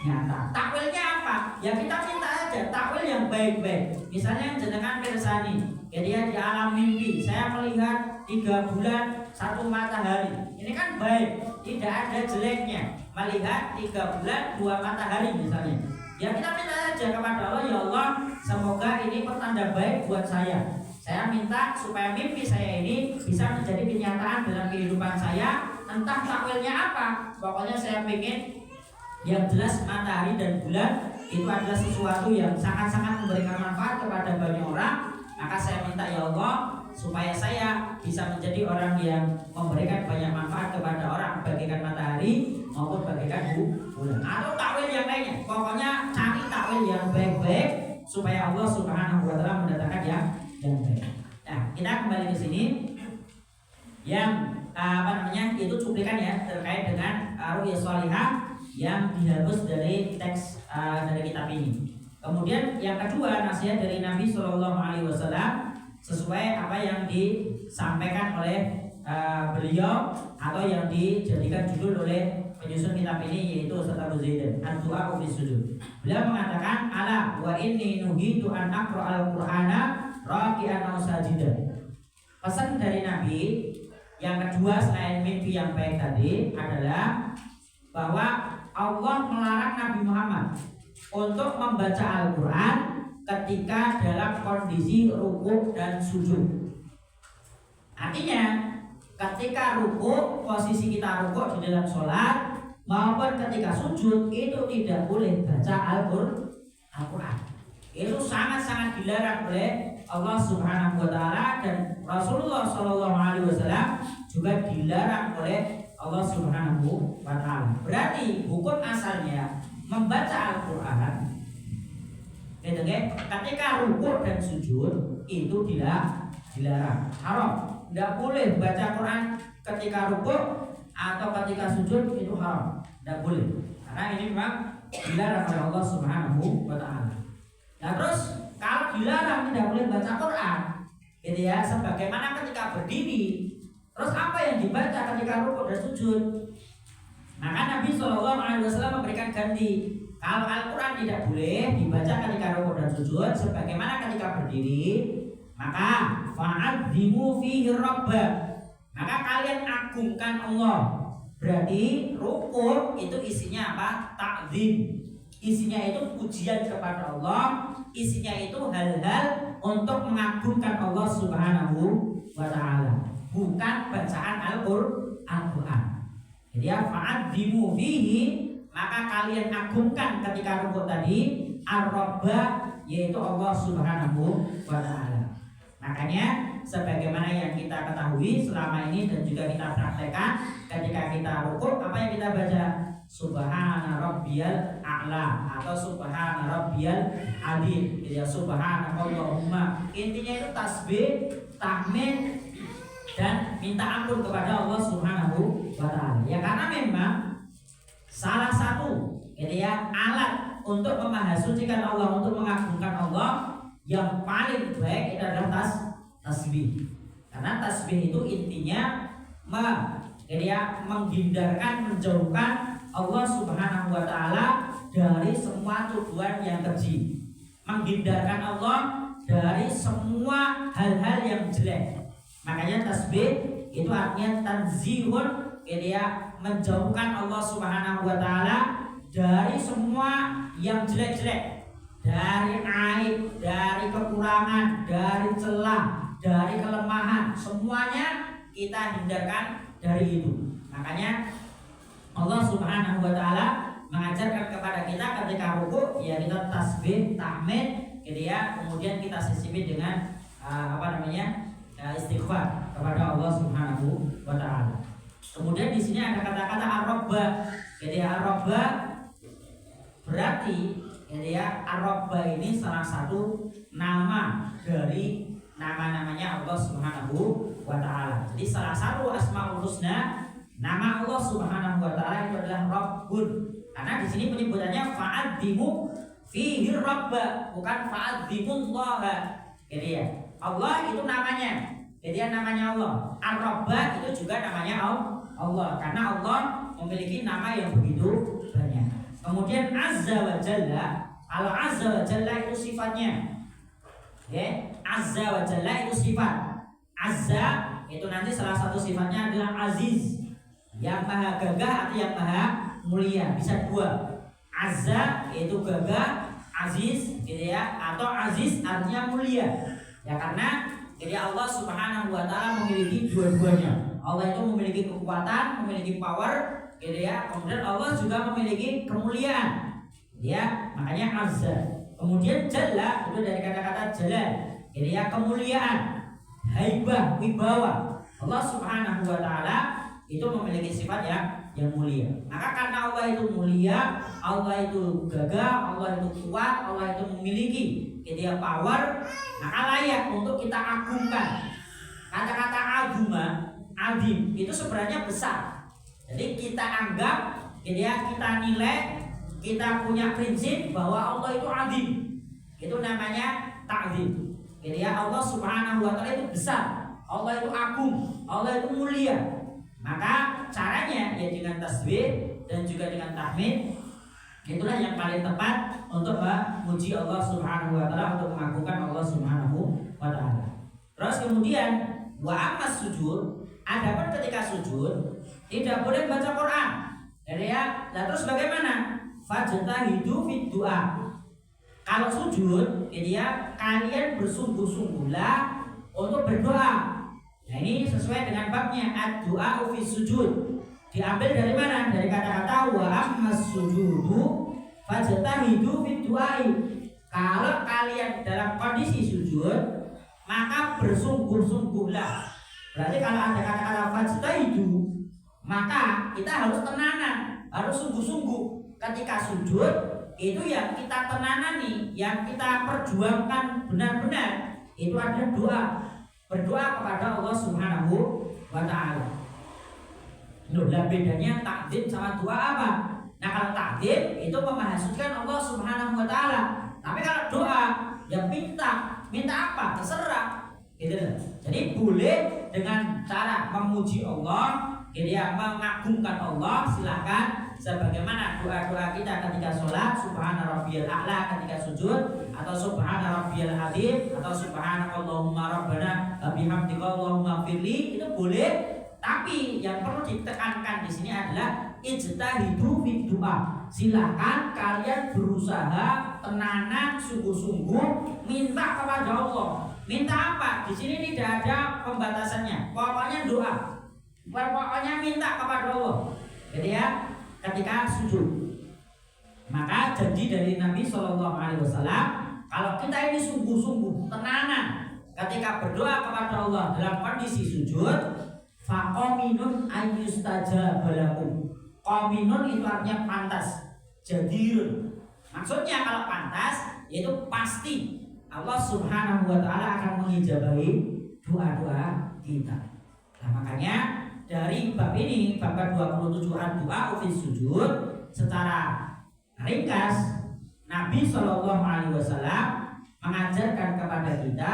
Speaker 3: nyata. Takwilnya apa? Ya kita minta aja takwil yang baik-baik. Misalnya jenengan mirsani, jadi di alam mimpi saya melihat 3 bulan 1 matahari. Ini kan baik, tidak ada jeleknya. Melihat 3 bulan 2 matahari misalnya. Ya kita minta aja kepada Allah, ya Allah, semoga ini pertanda baik buat saya. Saya minta supaya mimpi saya ini bisa menjadi kenyataan dalam kehidupan saya. Entah takwilnya apa, pokoknya saya pengen yang jelas matahari dan bulan itu adalah sesuatu yang sangat-sangat memberikan manfaat kepada banyak orang. Maka saya minta ya Allah supaya saya bisa menjadi orang yang memberikan banyak manfaat kepada orang, bagaikan matahari maupun bagaikan bulan. Atau takwil yang lainnya, pokoknya cari takwil yang baik-baik supaya Allah Subhanahu wa taala mendatangkan yang baik. Nah, kita kembali ke sini. Yang itu cuplikan ya terkait dengan ru'yah shalihah yang dihapus dari teks dari kitab ini. Kemudian yang kedua, nasihat dari Nabi Shallallahu Alaihi Wasallam sesuai apa yang disampaikan oleh beliau atau yang dijadikan judul oleh penyusun kitab ini, yaitu Ustaz Abu Zaidan, Ad-Du'a fi Sujud. Beliau mengatakan, ala wa inni nuhitu an aqra'al Qur'ana raki'an aw sajidan. Pesan dari Nabi yang kedua selain mimpi yang baik tadi adalah bahwa Allah melarang Nabi Muhammad untuk membaca Al-Quran ketika dalam kondisi ruku dan sujud. Artinya ketika ruku, posisi kita ruku di dalam sholat maupun ketika sujud itu tidak boleh baca Al-Quran. Itu sangat-sangat dilarang oleh Allah Subhanahu wa taala, dan Rasulullah Shallallahu Alaihi Wasallam juga dilarang oleh Allah Subhanahu wa taala. Berarti hukum asalnya membaca Al-Quran gitu, ketika rukuk dan sujud itu dilarang, haram. Tidak boleh baca Quran ketika rukuk atau ketika sujud, itu haram, tidak boleh, karena ini memang dilarang oleh Allah Subhanahu wa taala. Nah terus kalau dilarang tidak boleh baca Quran gitu ya, sebagaimana ketika berdiri, terus apa yang dibaca ketika rukuk dan sujud? Maka Nabi Shallallahu Alaihi Wasallam memberikan ganti. Kalau Al-Quran tidak boleh dibaca ketika rukuk dan sujud, sebagaimana ketika berdiri, maka fa'adzimu fihi rabba, maka kalian agungkan Allah. Berarti rukuk itu isinya apa? Ta'zim. Isinya itu pujian kepada Allah, isinya itu hal-hal untuk mengagungkan Allah Subhanahu wa taala, bukan bacaan Al-Quran. Jadi ya fa'adzimu fihi, maka kalian agungkan ketika rukuk tadi ar-rabba, yaitu Allah Subhanahu wa taala. Makanya sebagaimana yang kita ketahui selama ini dan juga kita praktekkan, ketika kita rukuk apa yang kita baca? Subhana rabbiyal a'la atau subhana rabbiyal adzim. Ya subhanakallahumma. Intinya itu tasbih, tahmid, dan minta ampun kepada Allah Subhanahu wa taala. Ya karena memang salah satu alat untuk memahasucikan Allah, untuk mengagungkan Allah yang paling baik itu adalah tasbih. Karena tasbih itu intinya menghindarkan, menjauhkan Allah Subhanahu wa taala dari semua tuduhan yang keji, menghindarkan Allah dari semua hal-hal yang jelek. Makanya tasbih itu artinya tanzihun, menjauhkan Allah Subhanahu wa taala dari semua yang jelek-jelek, dari aib, dari kekurangan, dari celah, dari kelemahan, semuanya kita hindarkan dari itu. Makanya Allah Subhanahu wa taala mengajarkan kepada kita ketika ruku ya kita tasbih, tahmid, kemudian kita sisipi dengan istighfar kepada Allah Subhanahu wa taala. Kemudian di sini ada kata-kata ar-rabba. Ar-rabba berarti ar-rabba ini salah satu nama dari nama-namanya Allah Subhanahu wa taala. Jadi salah satu Asmaul Husna, nama Allah Subhanahu wa taala itu adalah Rabbun. Karena di sini penyebutannya fa'adhimu fihi rabba, bukan fa'adhimullaha. Allah itu namanya. Namanya Allah. Ar-Rabba itu juga namanya Allah. Karena Allah memiliki nama yang begitu banyak. Kemudian Azza wa Jalla, kalau Azza wa Jalla itu sifatnya. Azza wa Jalla itu sifat. Azza itu nanti salah satu sifatnya adalah Aziz, yang maha gagah atau yang maha mulia. Bisa dua. Azza itu gagah, Aziz atau Aziz artinya mulia. Ya karena Allah Subhanahu wa taala memiliki dua-duanya. Allah itu memiliki kekuatan, memiliki power, kemudian Allah juga memiliki kemuliaan. Makanya Azza. Kemudian Jalla itu dari kata-kata Jalal. Kemuliaan, haibah, wibawa. Allah Subhanahu wa taala itu memiliki sifat yang mulia. Maka karena Allah itu mulia, Allah itu gagah, Allah itu kuat, Allah itu memiliki power, maka layak untuk kita agungkan. Kata-kata aguma, adim itu sebenarnya besar. Jadi kita anggap, kita nilai, kita punya prinsip bahwa Allah itu adim. Itu namanya ta'zim. Allah Subhanahu wa taala itu besar, Allah itu agung, Allah itu mulia. Maka caranya ya dengan tasbih dan juga dengan tahmid. Itulah yang paling tepat untuk memuji Allah Subhanahu wa taala, untuk mengagungkan Allah Subhanahu wa taala. Terus kemudian wa ammas sujud, adapun ketika sujud tidak boleh baca Quran. Terus bagaimana? Fajtahidu fid du'a. Kalau sujud, kalian bersungguh-sungguhlah untuk berdoa. Nah ini sesuai dengan babnya ad-du'a fi sujud. Diambil dari mana? Dari kata-kata wa ammas sujudu fajtahidu fid du'ai. Kalau kalian dalam kondisi sujud, maka bersungguh-sungguhlah. Berarti kalau ada kata-kata fajtahidu, maka kita harus tenanan, harus sungguh-sungguh. Ketika sujud itu yang kita tenanani, yang kita perjuangkan benar-benar itu adalah doa. Berdoa kepada Allah Subhanahu wa taala. Lah bedanya takdim sama doa apa? Nah kalau takdim itu memahasucikan Allah Subhanahu wa taala. Tapi kalau doa ya minta apa? Terserah. Jadi boleh dengan cara memuji Allah, mengagungkan Allah, silakan. Sebagaimana doa-doa kita ketika sholat, subhana rabbiyal a'la ketika sujud, atau subhana rabbiyal azim, atau subhanakallahumma rabbana bihamdika allahumma firli, itu boleh. Tapi yang perlu ditekankan di sini adalah ijtahidu fid du'a. Silakan kalian berusaha tenanan, sungguh-sungguh minta kepada Allah. Minta apa? Di sini tidak ada pembatasannya. Pokoknya doa. Pokoknya minta kepada Allah. Jadi ketika sujud. Maka janji dari Nabi SAW, kalau kita ini sungguh-sungguh tenanan ketika berdoa kepada Allah dalam kondisi sujud, faqaminun ayyustajaba lakum. Qaminun itu artinya pantas, jadirun. Maksudnya kalau pantas yaitu pasti Allah Subhanahu wa taala akan mengijabahi doa-doa kita. Nah, makanya dari bab ini, bab 27 ad-du'a fi sujud, secara ringkas Nabi Shallallahu Alaihi Wasallam mengajarkan kepada kita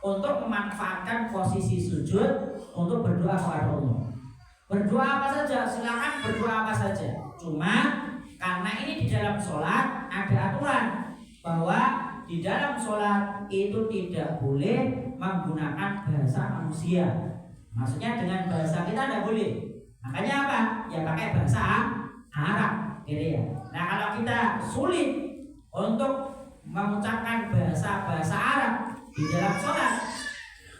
Speaker 3: untuk memanfaatkan posisi sujud untuk berdoa kepada Allah. Berdoa apa saja, silakan berdoa apa saja. Cuma karena ini di dalam sholat ada aturan bahwa di dalam sholat itu tidak boleh menggunakan bahasa manusia. Maksudnya dengan bahasa kita tidak boleh. Makanya apa? Ya pakai bahasa Arab, gitu ya. Nah kalau kita sulit untuk mengucapkan bahasa Arab di dalam sholat,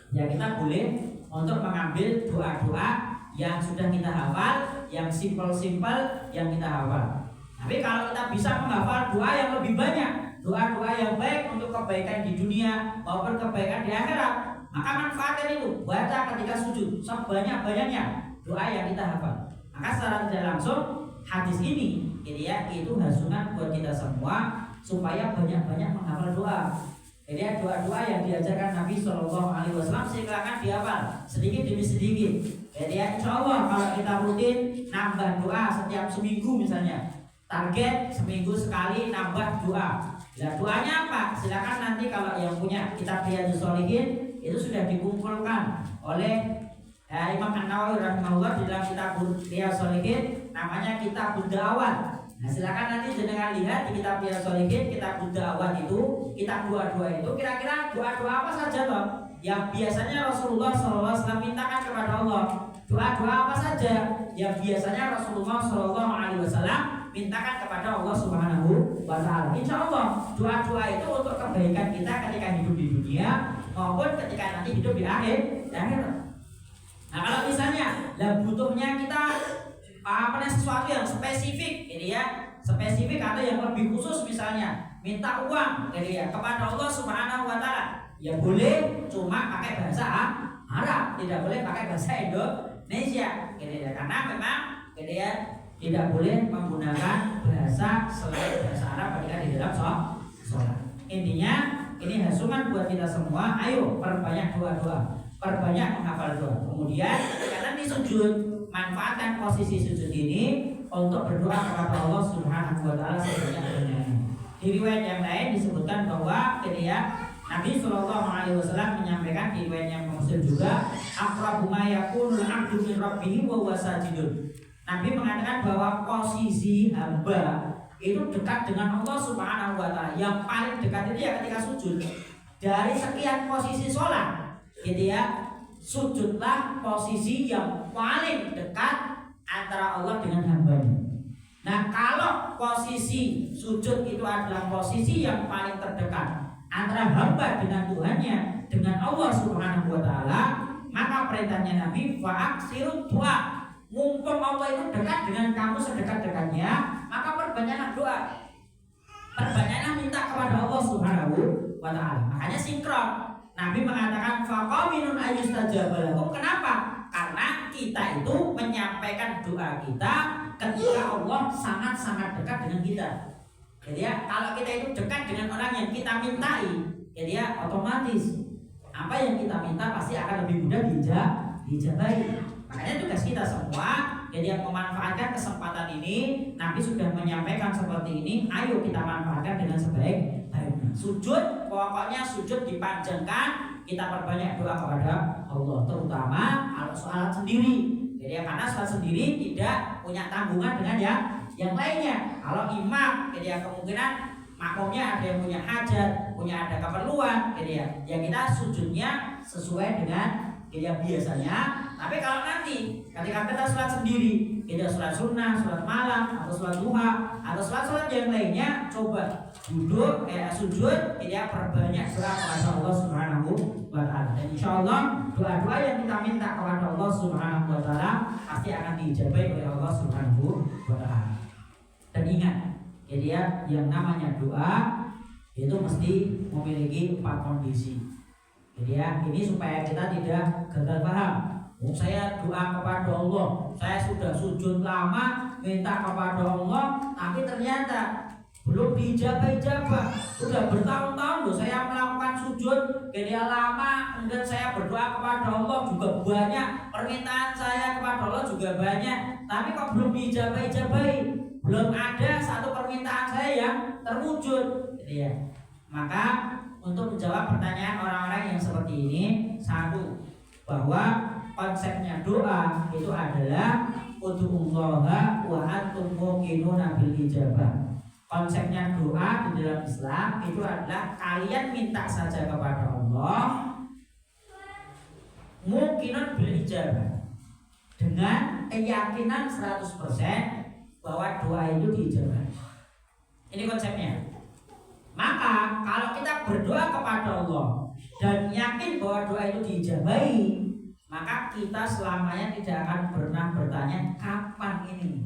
Speaker 3: ya kita boleh untuk mengambil doa-doa yang sudah kita hafal, yang simpel-simpel yang kita hafal. Tapi kalau kita bisa menghafal doa yang lebih banyak, doa-doa yang baik untuk kebaikan di dunia maupun kebaikan di akhirat, maka manfaatkan itu. Baca ketika sujud sebanyak-banyaknya doa yang kita hafal. Maka secara tidak langsung hadis ini, jadi ya, itu hasungan buat kita semua supaya banyak-banyak menghafal doa. Jadi ya, doa-doa yang diajarkan Nabi Shallallahu Alaihi Wasallam silakan dihafal sedikit demi sedikit. Jadi ya, insya Allah kalau kita rutin nambah doa setiap seminggu misalnya, target seminggu sekali nambah doa. Nah doanya apa? Silakan nanti kalau yang punya kitab Riyadhus Shalihin itu sudah dikumpulkan oleh Imam An-Nawawi rahimahullah di dalam kitab Riyadhus Shalihin, namanya Kitab Da'awat. Nah silakan nanti jenengan lihat di kitab Riyadhus Shalihin, Kitab Da'awat itu, kitab doa-doa itu kira-kira doa-doa apa saja loh yang biasanya Rasulullah SAW mintakan kepada Allah. Doa-doa apa saja yang biasanya Rasulullah SAW mintakan kepada Allah Subhanahu wa Ta'ala. Insya Allah doa-doa itu untuk kebaikan kita ketika hidup di dunia maupun ketika nanti hidup di akhirat. Nah kalau misalnya butuhnya kita sesuatu yang spesifik, gitu ya, spesifik atau yang lebih khusus, misalnya minta uang, gitu ya, kepada Allah Subhanahu wa Ta'ala, ya boleh, cuma pakai bahasa Arab, tidak boleh pakai bahasa Indonesia, gitu ya, karena memang, gitu ya, tidak boleh menggunakan bahasa selain bahasa Arab ketika di dalam sholat. Intinya ini hasungan buat kita semua. Ayo perbanyak doa-doa, perbanyak menghafal doa. Kemudian karena di sujud, manfaatkan posisi sujud ini untuk berdoa kepada Allah Subhanahu wa Ta'ala sebanyak-banyaknya. Di riwayat yang lain disebutkan bahwa Nabi Shallallahu Alaihi Wasallam menyampaikan di riwayat yang Muslim juga, aqrabu ma yakunul 'abdu min rabbih wa huwa sajidun. Nabi mengatakan bahwa posisi hamba itu dekat dengan Allah Subhanahu wa Ta'ala. Yang paling dekat itu ya ketika sujud. Dari sekian posisi sholat, gitu ya, sujudlah posisi yang paling dekat antara Allah dengan hambanya. Nah kalau posisi sujud itu adalah posisi yang paling terdekat antara hamba dengan Tuhannya, dengan Allah Subhanahu wa Ta'ala, maka perintahnya Nabi fa'aksirut doa. Mumpung Allah itu dekat dengan kamu sedekat-dekatnya, maka perbanyaklah doa, perbanyaklah minta kepada Allah Subhanahu wa Ta'ala. Makanya sinkron, Nabi mengatakan faqaminun ayyustajaba lakum. Kenapa? Karena kita itu menyampaikan doa kita ketika Allah sangat-sangat dekat dengan kita. Jadi ya, kalau kita itu dekat dengan orang yang kita mintai, jadi ya otomatis apa yang kita minta pasti akan lebih mudah dijabahi. Makanya tugas kita semua, jadi yang memanfaatkan kesempatan ini, Nabi sudah menyampaikan seperti ini, ayo kita manfaatkan dengan sebaik-baiknya. Sujud, pokoknya sujud dipanjangkan, kita perbanyak doa kepada Allah, terutama kalau sholat sendiri. Jadi karena sholat sendiri tidak punya tanggungan dengan yang lainnya. Kalau imam, jadi kemungkinan makmumnya ada yang punya hajat, punya ada keperluan, jadi ya kita sujudnya sesuai dengan yang biasanya. Tapi kalau nanti ketika kita sholat sendiri, kita sholat sunnah, sholat malam, atau sholat duha, atau sholat yang lainnya, coba duduk, sujud, kita perbanyak doa kepada Allah Subhanahu wa Ta'ala. Dan insya Allah doa-doa yang kita minta kepada Allah Subhanahu wa Ta'ala pasti akan diijabahi oleh Allah Subhanahu wa Ta'ala. Dan ingat, jadi yang namanya doa itu mesti memiliki 4 kondisi. Jadi ini supaya kita tidak gagal paham. Saya doa kepada Allah, saya sudah sujud lama minta kepada Allah, tapi ternyata belum diijabah-ijabah. Sudah bertahun-tahun loh saya melakukan sujud, kemudian lama, kemudian saya berdoa kepada Allah juga banyak, permintaan saya kepada Allah juga banyak, tapi kok belum diijabah-ijabahi, belum ada satu permintaan saya yang terwujud, gitu ya. Maka untuk menjawab pertanyaan orang-orang yang seperti ini, satu, bahwa konsepnya doa itu adalah ud'ullaha wa antum muqinuna bil ijabah. Konsepnya doa di dalam Islam itu adalah kalian minta saja kepada Allah muqinun bil ijabah, dengan keyakinan 100% bahwa doa itu diijabah. Ini konsepnya. Maka kalau kita berdoa kepada Allah dan yakin bahwa doa itu diijabahi, maka kita selamanya tidak akan pernah bertanya kapan ini.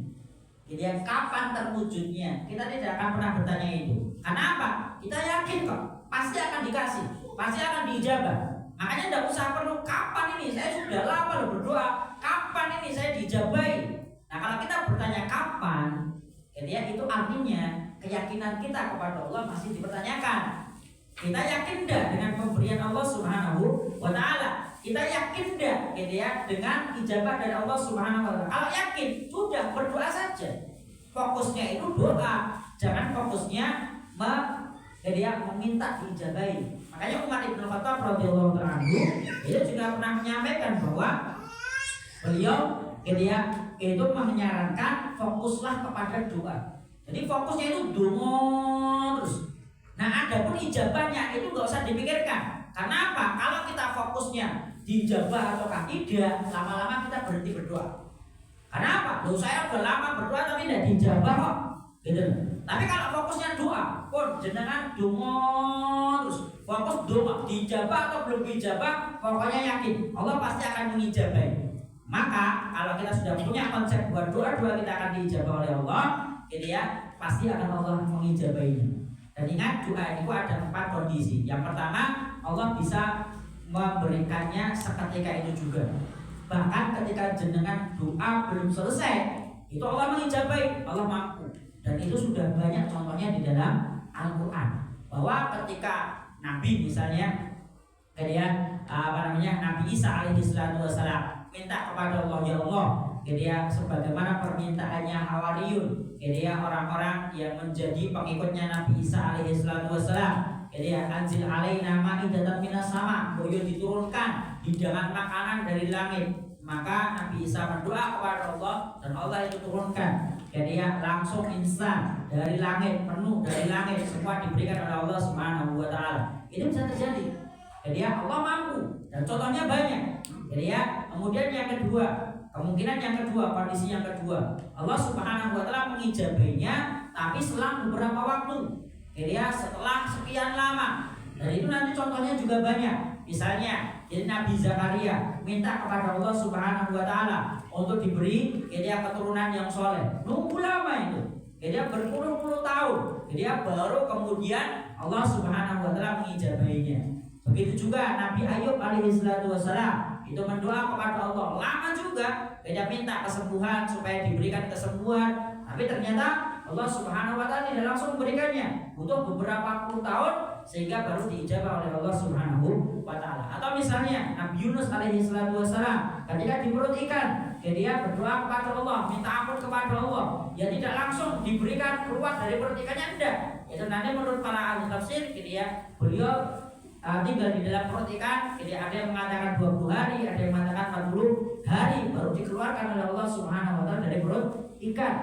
Speaker 3: Jadi kapan terwujudnya? Kita tidak akan pernah bertanya itu. Karena apa? Kita yakin kok pasti akan dikasih, pasti akan diijabah. Makanya tidak usah perlu kapan ini. Saya sudah lama loh berdoa, kapan ini saya diijabahi. Nah kalau kita bertanya kapan, jadi itu artinya keyakinan kita kepada Allah masih dipertanyakan. Kita yakin enggak dengan pemberian Allah Subhanahu wa taala? Kita yakin enggak gitu ya dengan ijabah dari Allah Subhanahu wa taala? Kalau yakin, sudah berdoa saja. Fokusnya itu doa, jangan fokusnya meminta diijabahi. Makanya Umar Ibn Khattab radhiyallahu anhu itu juga pernah menyampaikan bahwa beliau gitu ya, itu menyarankan fokuslah kepada doa. Jadi fokusnya itu doa terus. Nah, adapun ijabahnya itu nggak usah dipikirkan. Karena apa? Kalau kita fokusnya dijabah ataukah tidak, lama-lama kita berhenti berdoa. Karena apa? Loh, saya udah lama berdoa tapi tidak dijabah kok. Gitu. Tapi kalau fokusnya doa, pun jenengan doa terus, fokus doa, dijabah atau belum dijabah, pokoknya yakin Allah pasti akan mengijabahi. Maka kalau kita sudah punya konsep bahwa doa-doa kita akan diijabah oleh Allah, gitu ya, pasti akan Allah mengijabahinya. Dan ingat, doa itu ada 4 kondisi. Yang pertama, Allah bisa memberikannya seketika itu juga. Bahkan ketika jenengan doa belum selesai, itu Allah mengijabahi, Allah mampu. Dan itu sudah banyak contohnya di dalam Al-Quran. Bahwa ketika Nabi misalnya, kemudian Nabi Isa alaihissalatu wassalam minta kepada Allah, ya Allah, kemudian sebagaimana permintaannya Hawariyun, kemudian orang-orang yang menjadi pengikutnya Nabi Isa alaihissalatu wassalam, kemudian anzil alaina ma'idatan minas sama, boyo diturunkan hidangan makanan dari langit. Maka Nabi Isa berdoa kepada Allah dan Allah itu turunkan, kemudian langsung instan dari langit, penuh dari langit, semua diberikan oleh Allah Subhanahu wa taala. Itu bisa terjadi. Jadi Allah mampu dan contohnya banyak. Jadi kemudian yang kedua, kemungkinan yang kedua, kondisi yang kedua, Allah Subhanahu wa taala mengijabahinya tapi selang beberapa waktu. Jadi setelah sekian lama. Dan itu nanti contohnya juga banyak. Misalnya, jadi Nabi Zakaria minta kepada Allah Subhanahu wa taala untuk diberi keturunan yang soleh. Nunggu lama itu. Jadi berpuluh-puluh tahun. Jadi baru kemudian Allah Subhanahu wa taala mengijabahinya. Begitu juga Nabi Ayub alaihissalatu wassalam itu mendoa kepada Allah lama juga, dia minta kesembuhan supaya diberikan kesembuhan, tapi ternyata Allah Subhanahu wa taala tidak langsung memberikannya, butuh beberapa puluh tahun sehingga baru diijabah oleh Allah Subhanahu wa taala. Atau misalnya Nabi Yunus alaihissalatu wassalam ketika di perut ikan, dia berdoa kepada Allah, minta ampun kepada Allah, ya tidak langsung diberikan keluar dari perut ikannya, enggak. Itu nanti menurut para ahli tafsir, beliau tinggal di dalam perut ikan, jadi ada yang mengatakan 20 hari, ada yang mengatakan 40 hari baru dikeluarkan oleh Allah Subhanahu wa taala dari perut ikan.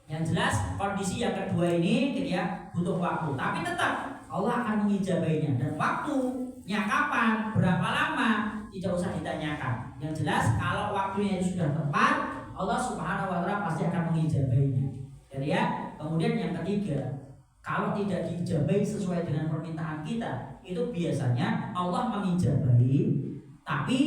Speaker 3: Yang jelas kondisi yang kedua ini butuh waktu, tapi tetap Allah akan mengijabahinya, dan waktunya kapan, berapa lama tidak usah ditanyakan. Yang jelas kalau waktunya itu sudah tepat, Allah Subhanahu wa taala pasti akan mengijabahinya. Jadi kemudian yang ketiga, kalau tidak diijabahi sesuai dengan permintaan kita, itu biasanya Allah mengijabahi tapi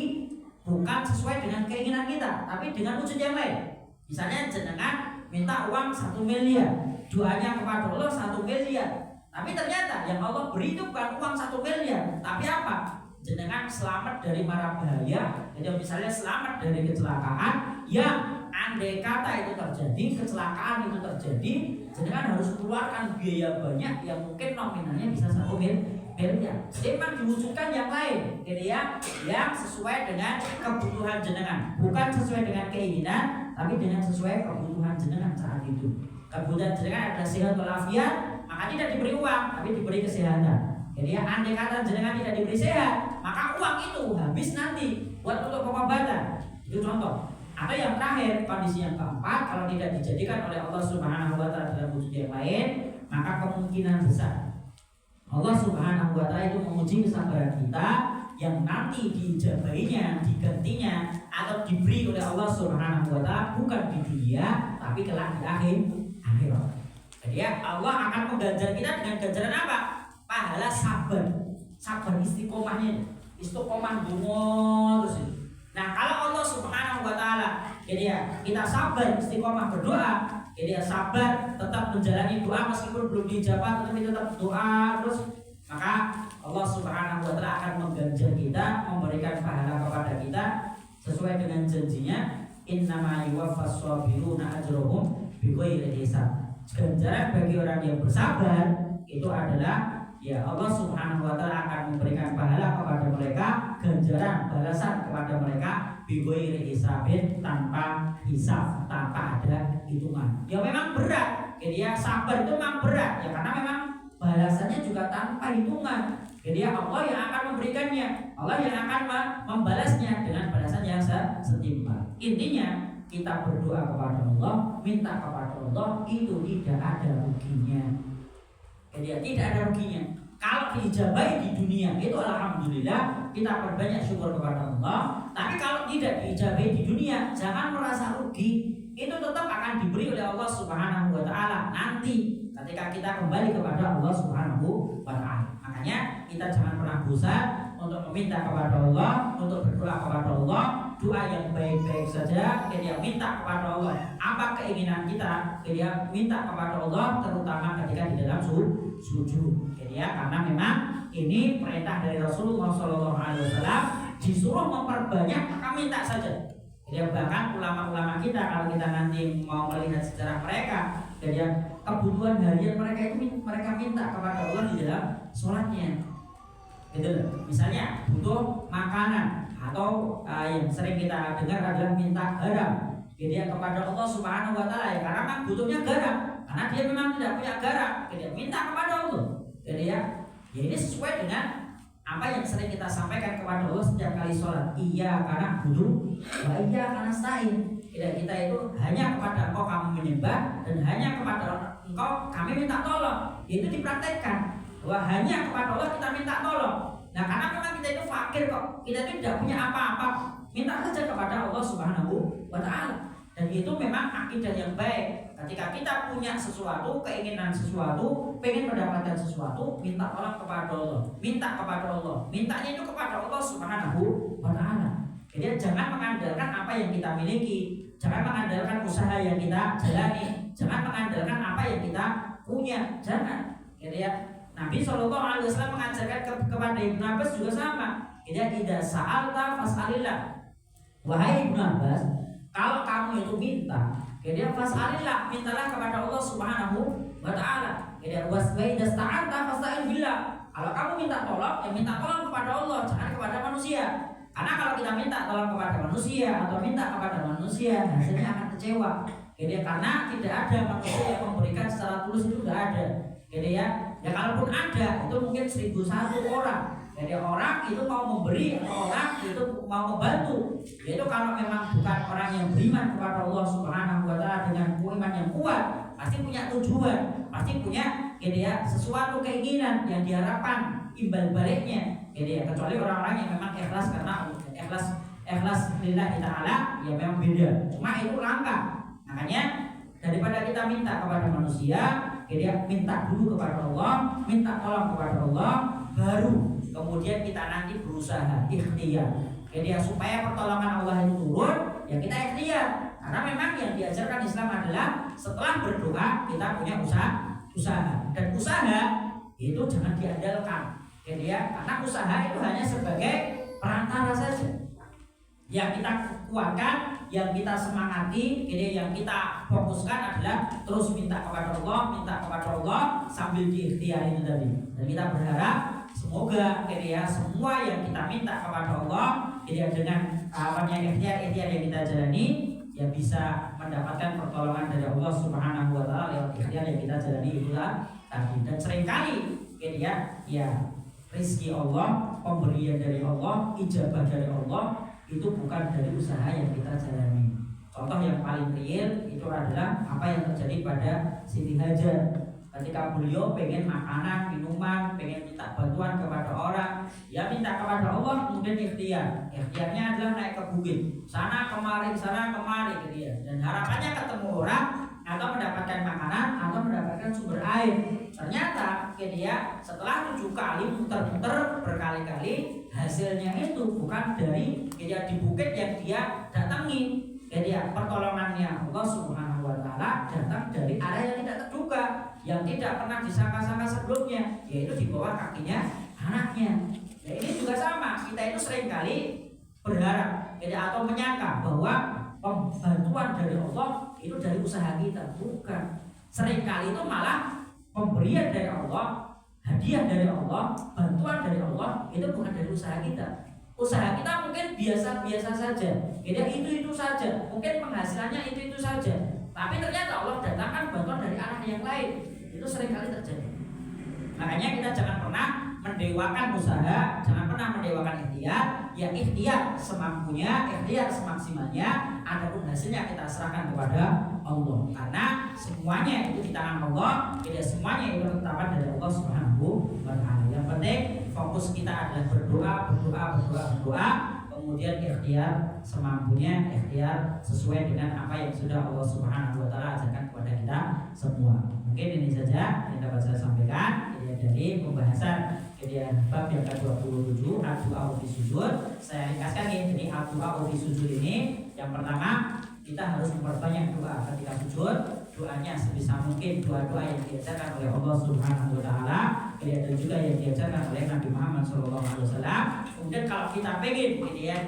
Speaker 3: bukan sesuai dengan keinginan kita, tapi dengan wujud yang lain. Misalnya jenengan minta uang 1 miliar, doanya kepada Allah 1 miliar, tapi ternyata yang Allah beri itu bukan uang 1 miliar, tapi apa? Jenengan selamat dari mara bahaya, jadi misalnya selamat dari kecelakaan yang andai kata itu terjadi, kecelakaan itu terjadi, jenengan harus keluarkan biaya banyak yang mungkin nominalnya bisa 1 miliar. Jadi memang diwujudkan yang lain, gitu ya, yang sesuai dengan kebutuhan jenengan, bukan sesuai dengan keinginan, tapi dengan sesuai kebutuhan jenengan saat itu. Kebutuhan jenengan ada sehat walafiat, maka tidak diberi uang, tapi diberi kesehatan. Jadi ya, andai kata jenengan tidak diberi sehat, maka uang itu habis nanti buat untuk pengobatan. Itu contoh. Atau yang terakhir, kondisi yang keempat, kalau tidak dijadikan oleh Allah Subhanahu wa taala dalam wujud yang lain, maka kemungkinan besar Allah Subhanahu wa taala itu menguji kesabaran kita yang nanti dijabahinya, digantinya atau diberi oleh Allah Subhanahu wa taala bukan di dunia tapi kelak di akhirat. Jadi ya, Allah akan mengganjar kita dengan ganjaran apa? Pahala sabar. Sabar istiqomahnya. Istiqomah dungo terus itu. Nah, kalau Allah Subhanahu wa taala jadi ya, kita sabar istiqomah berdoa, jadi ya sabar tetap menjalani doa meskipun belum dijawab tapi tetap doa terus, maka Allah Subhanahu wa taala akan mengganjar kita, memberikan pahala kepada kita sesuai dengan janjinya, innama yuwaffas sabiruna ajrahum bighairi hisab. Ganjaran bagi orang yang bersabar itu adalah ya Allah Subhanahu wa taala akan memberikan pahala kepada mereka, ganjaran balasan kepada mereka bighairi hisabin, tanpa hisab, tanpa ada hitungan. Ya memang berat. Jadi ya sabar itu memang berat ya, karena memang balasannya juga tanpa hitungan. Jadi ya Allah yang akan memberikannya, Allah yang akan membalasnya dengan balasan yang setimpal. Intinya kita berdoa kepada Allah, minta kepada Allah, itu tidak ada ruginya. Jadi ya, tidak ada ruginya. Kalau diijabahi di dunia itu alhamdulillah, kita perbanyak syukur kepada Allah. Tapi kalau tidak diijabahi di dunia, jangan merasa rugi. Itu tetap akan diberi oleh Allah Subhanahu wa taala nanti ketika kita kembali kepada Allah Subhanahu wa taala. Makanya kita jangan pernah bosan untuk meminta kepada Allah, untuk berdoa kepada Allah, doa yang baik-baik saja. Dia minta kepada Allah apa keinginan kita, dia minta kepada Allah terutama ketika di dalam sujud. Jadi ya, karena memang ini perintah dari Rasulullah SAW, disuruh memperbanyak maka minta saja. Jadi bahkan ulama-ulama kita kalau kita nanti mau melihat sejarah mereka, jadi kebutuhan harian mereka itu mereka minta kepada Allah di dalam sholatnya. Gitu. Misalnya butuh makanan atau yang sering kita dengar adalah minta garam. Jadi kepada Allah Subhanahu wa taala ya, karena memang butuhnya garam. Karena dia memang tidak punya garam, dia minta kepada Allah. Jadi ya ini sesuai dengan apa yang sering kita sampaikan kepada Allah setiap kali sholat. Iya karena butuh, iya karena stain. Kita itu hanya kepada Engkau kami menyembah dan hanya kepada Engkau kami minta tolong. Itu dipraktekkan bahwa hanya kepada Allah kita minta tolong. Nah karena memang kita itu fakir kok, kita itu tidak punya apa-apa, minta saja kepada Allah Subhanahu wa taala. Dan itu memang akidah yang baik. Ketika kita punya sesuatu, keinginan sesuatu, pengen mendapatkan sesuatu, minta tolong kepada Allah, minta kepada Allah, mintanya itu kepada Allah Subhanahu wa taala. Jadi jangan mengandalkan apa yang kita miliki, jangan mengandalkan usaha yang kita jalani, jangan mengandalkan apa yang kita punya, jangan. Jadi ya Nabi SAW mengajarkan kepada Ibnu Abbas juga sama. Jadi idza sa'alta fas'alillah. Wahai Ibnu Abbas, kalau kamu itu minta, jadi fas'alillah, mintalah kepada Allah Subhanahu wa taala. Jadi idza sta'anta fasta'in billah. Kalau kamu minta tolong, ya minta tolong kepada Allah, jangan kepada manusia. Karena kalau kita minta tolong kepada manusia atau minta kepada manusia, hasilnya akan kecewa. Jadi karena tidak ada manusia yang memberikan secara tulus, itu tidak ada. Jadi ya kalaupun ada itu mungkin 1001 orang. Jadi orang itu mau memberi atau orang itu mau membantu. Itu kalau memang bukan orang yang beriman kepada Allah Subhanahu wa taala dengan iman yang kuat, pasti punya tujuan, pasti punya sesuatu keinginan yang diharapkan imbal baliknya. Jadi kecuali orang-orang yang memang ikhlas karena ikhlas lillahi taala, ya memang beda. Cuma itu langka. Makanya daripada kita minta kepada manusia, jadi minta dulu kepada Allah, minta tolong kepada Allah, baru kemudian kita nanti berusaha ikhtiar. Jadi supaya pertolongan Allah itu turun, ya kita ikhtiar. Karena memang yang diajarkan Islam adalah setelah berdoa kita punya usaha. Dan usaha itu jangan diandalkan. Jadi karena usaha itu hanya sebagai perantara saja. Yang kita kuatkan yang kita semangati, yang kita fokuskan adalah terus minta kepada Allah sambil diikhtiar itu tadi. Dan kita berharap semoga semua yang kita minta kepada Allah dengan ikhtiar yang kita jalani ya bisa mendapatkan pertolongan dari Allah Subhanahu wa taala lewat ikhtiar yang kita jalani itulah tadi. Dan seringkali ya rezeki Allah, pemberian dari Allah, ijabah dari Allah itu bukan dari usaha yang kita jalani. Contoh yang paling real itu adalah apa yang terjadi pada Siti Hajar. Ketika beliau pengen makanan, minuman, pengen minta bantuan kepada orang, ya minta kepada Allah, kemudian ikhtiar. Ikhtiarnya adalah naik ke bukit, sana kemari, dan harapannya ketemu orang atau mendapatkan makanan atau mendapatkan sumber air. Ternyata setelah 7 kali muter-muter berkali-kali, hasilnya itu bukan dari di bukit yang dia datangi. Pertolongannya Allah Subhanahu wa taala datang dari area yang tidak terduga, yang tidak pernah disangka-sangka sebelumnya, yaitu di bawah kakinya anaknya. Ya, ini juga sama, kita itu seringkali berharap atau menyangka bahwa pembantuan dari Allah itu dari usaha kita, bukan. Seringkali itu malah pemberian dari Allah, hadiah dari Allah, bantuan dari Allah itu bukan dari usaha kita. Usaha kita mungkin biasa-biasa saja, itu saja, mungkin penghasilannya itu saja. Tapi ternyata Allah datangkan bantuan dari arah yang lain. Itu seringkali terjadi. Makanya kita jangan pernah mendewakan usaha, jangan pernah mendewakan ikhtiar. Ya ikhtiar semampunya, ikhtiar semaksimalnya. Adapun hasilnya kita serahkan kepada Allah. Karena semuanya itu di tangan Allah. Tidak semuanya itu ketetapan dari Allah Subhanahu wa taala. Yang penting fokus kita adalah berdoa. Kemudian ikhtiar semampunya, ikhtiar sesuai dengan apa yang sudah Allah Subhanahu wa taala ajarkan kepada kita semua. Mungkin ini saja yang dapat saya sampaikan dari pembahasan bab yang ke-27 ad-du'a fi sujud. Saya ringkaskan jadi ad-du'a fi sujud ini yang pertama kita harus memperbanyak doa ketika sujud. Doanya sebisa mungkin doa-doa yang diajarkan oleh Allah Subhanahu wa taala, dan juga yang diajarkan oleh Nabi Muhammad SAW. Kemudian kalau kita pengen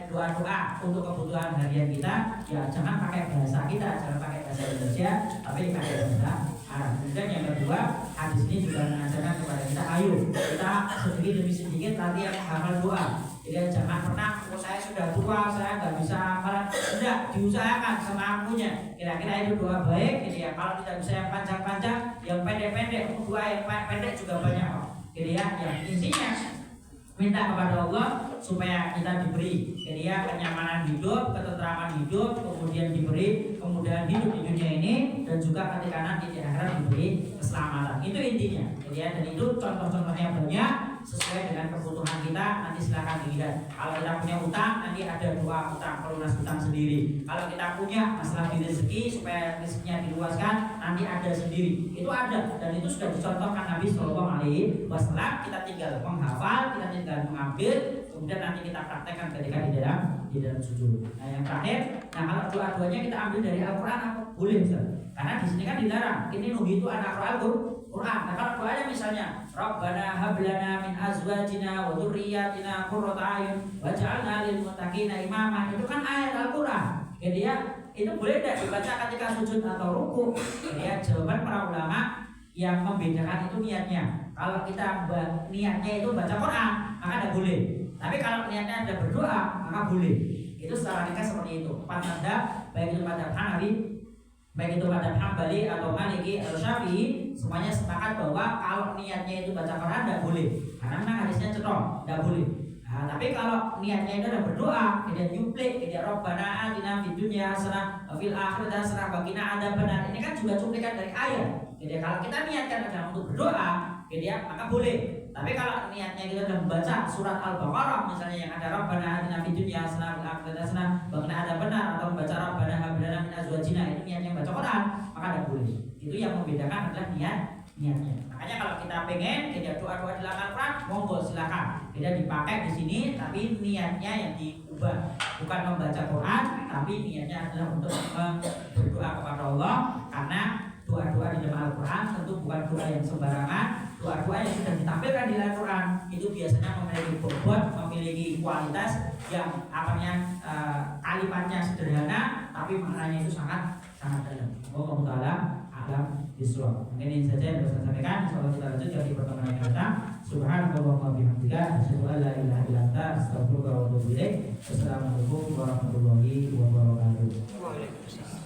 Speaker 3: doa-doa untuk kebutuhan harian kita, ya jangan pakai bahasa kita, jangan pakai bahasa Indonesia, tapi pakai bahasa Arab. Kemudian yang kedua, hadis ini juga mengajarkan kepada kita, ayo kita sedikit demi sedikit latihan hafal doa. Jadi jangan pernah, saya sudah tua, saya nggak bisa hafal. Tidak, diusahakan semampunya. Kira-kira itu doa baik. Kalau tidak bisa yang panjang-panjang, yang pendek-pendek, doa yang pendek juga banyak. Yang intinya minta kepada Allah supaya kita diberi kenyamanan hidup, ketentraman hidup, kemudian diberi kemudahan hidup di dunia ini, dan juga ketika nanti di akhirat diberi keselamatan. Itu intinya. Dan itu contoh-contohnya banyak sesuai dengan kebutuhan kita. Nanti silakan dilihat. Kalau kita punya utang, nanti ada doa utang, pelunas utang sendiri. Kalau kita punya masalah di rezeki supaya rezekinya diluaskan, nanti ada sendiri. Itu ada, dan itu sudah dicontohkan Nabi SAW. Kita tinggal menghafal, kita tinggal mengambil, kemudian nanti kita praktekkan ketika di dalam sujud. Nah yang terakhir, kalau doa-doanya kita ambil dari Al-Quran, boleh Ustaz. Karena di sini kan dilarang. Ini nuhi itu anak Al-Quran. Nah kalau doanya misalnya Rabbana hablana min azwajina wa dzurriyyatina qurrata a'yun waj'alna lil muttaqina imama, itu kan ayat Al-Quran. Jadi itu boleh tidak dibaca ketika sujud atau ruku? Jawaban para ulama yang membedakan itu niatnya. Kalau kita niatnya itu baca Quran, maka tidak boleh. Tapi kalau niatnya ada berdoa, maka boleh. Itu secara ringkas seperti itu. 4 mazhab, baik itu mazhab Hanafi, baik itu mazhab Hambali atau Maliki atau Syafi'i, semuanya sepakat bahwa kalau niatnya itu baca Quran tidak boleh. Karena memang hadisnya cetok, tidak boleh. Nah, tapi kalau niatnya itu adalah berdoa, tidak nyuplik, tidak Rabbana atina fid dunya hasanah wa fil akhirati hasanah wa qina adzabannar. Ini kan juga cuplikan dari ayat. Jadi kalau kita niatkan adalah untuk berdoa, maka boleh. Tapi kalau niatnya kita sudah membaca surat Al-Baqarah misalnya yang ada Rabbana atina fid dunya hasanah wa fil akhirati hasanah wa qina adzabannar, atau membaca Rabbana hab lana min azwajina, itu niatnya baca Quran, maka tidak boleh. Itu yang membedakan adalah niatnya. Makanya kalau kita pengen doa-doa di Al-Quran, monggo silakan. Tidak dipakai di sini, tapi niatnya yang diubah, bukan membaca Quran, tapi niatnya adalah untuk berdoa kepada Allah. Karena doa-doa di dalam Al-Quran tentu bukan doa yang sembarangan. Doa-doa yang sudah ditampilkan di Al-Quran itu biasanya memiliki bobot, memiliki kualitas yang kalimatnya sederhana, tapi maknanya itu sangat dalam. Allah Taala alam bisawab. Mungkin ini saja yang bisa saya sampaikan. Insyaallah kita lanjut di pertemuan yang akan datang. Subhanallah wa bihamdika asyhadu an la ilaha illa anta astaghfiruka wa atubu ilaik. Wassalamualaikum warahmatullahi wabarakatuh.
Speaker 2: Waalaikumsalam.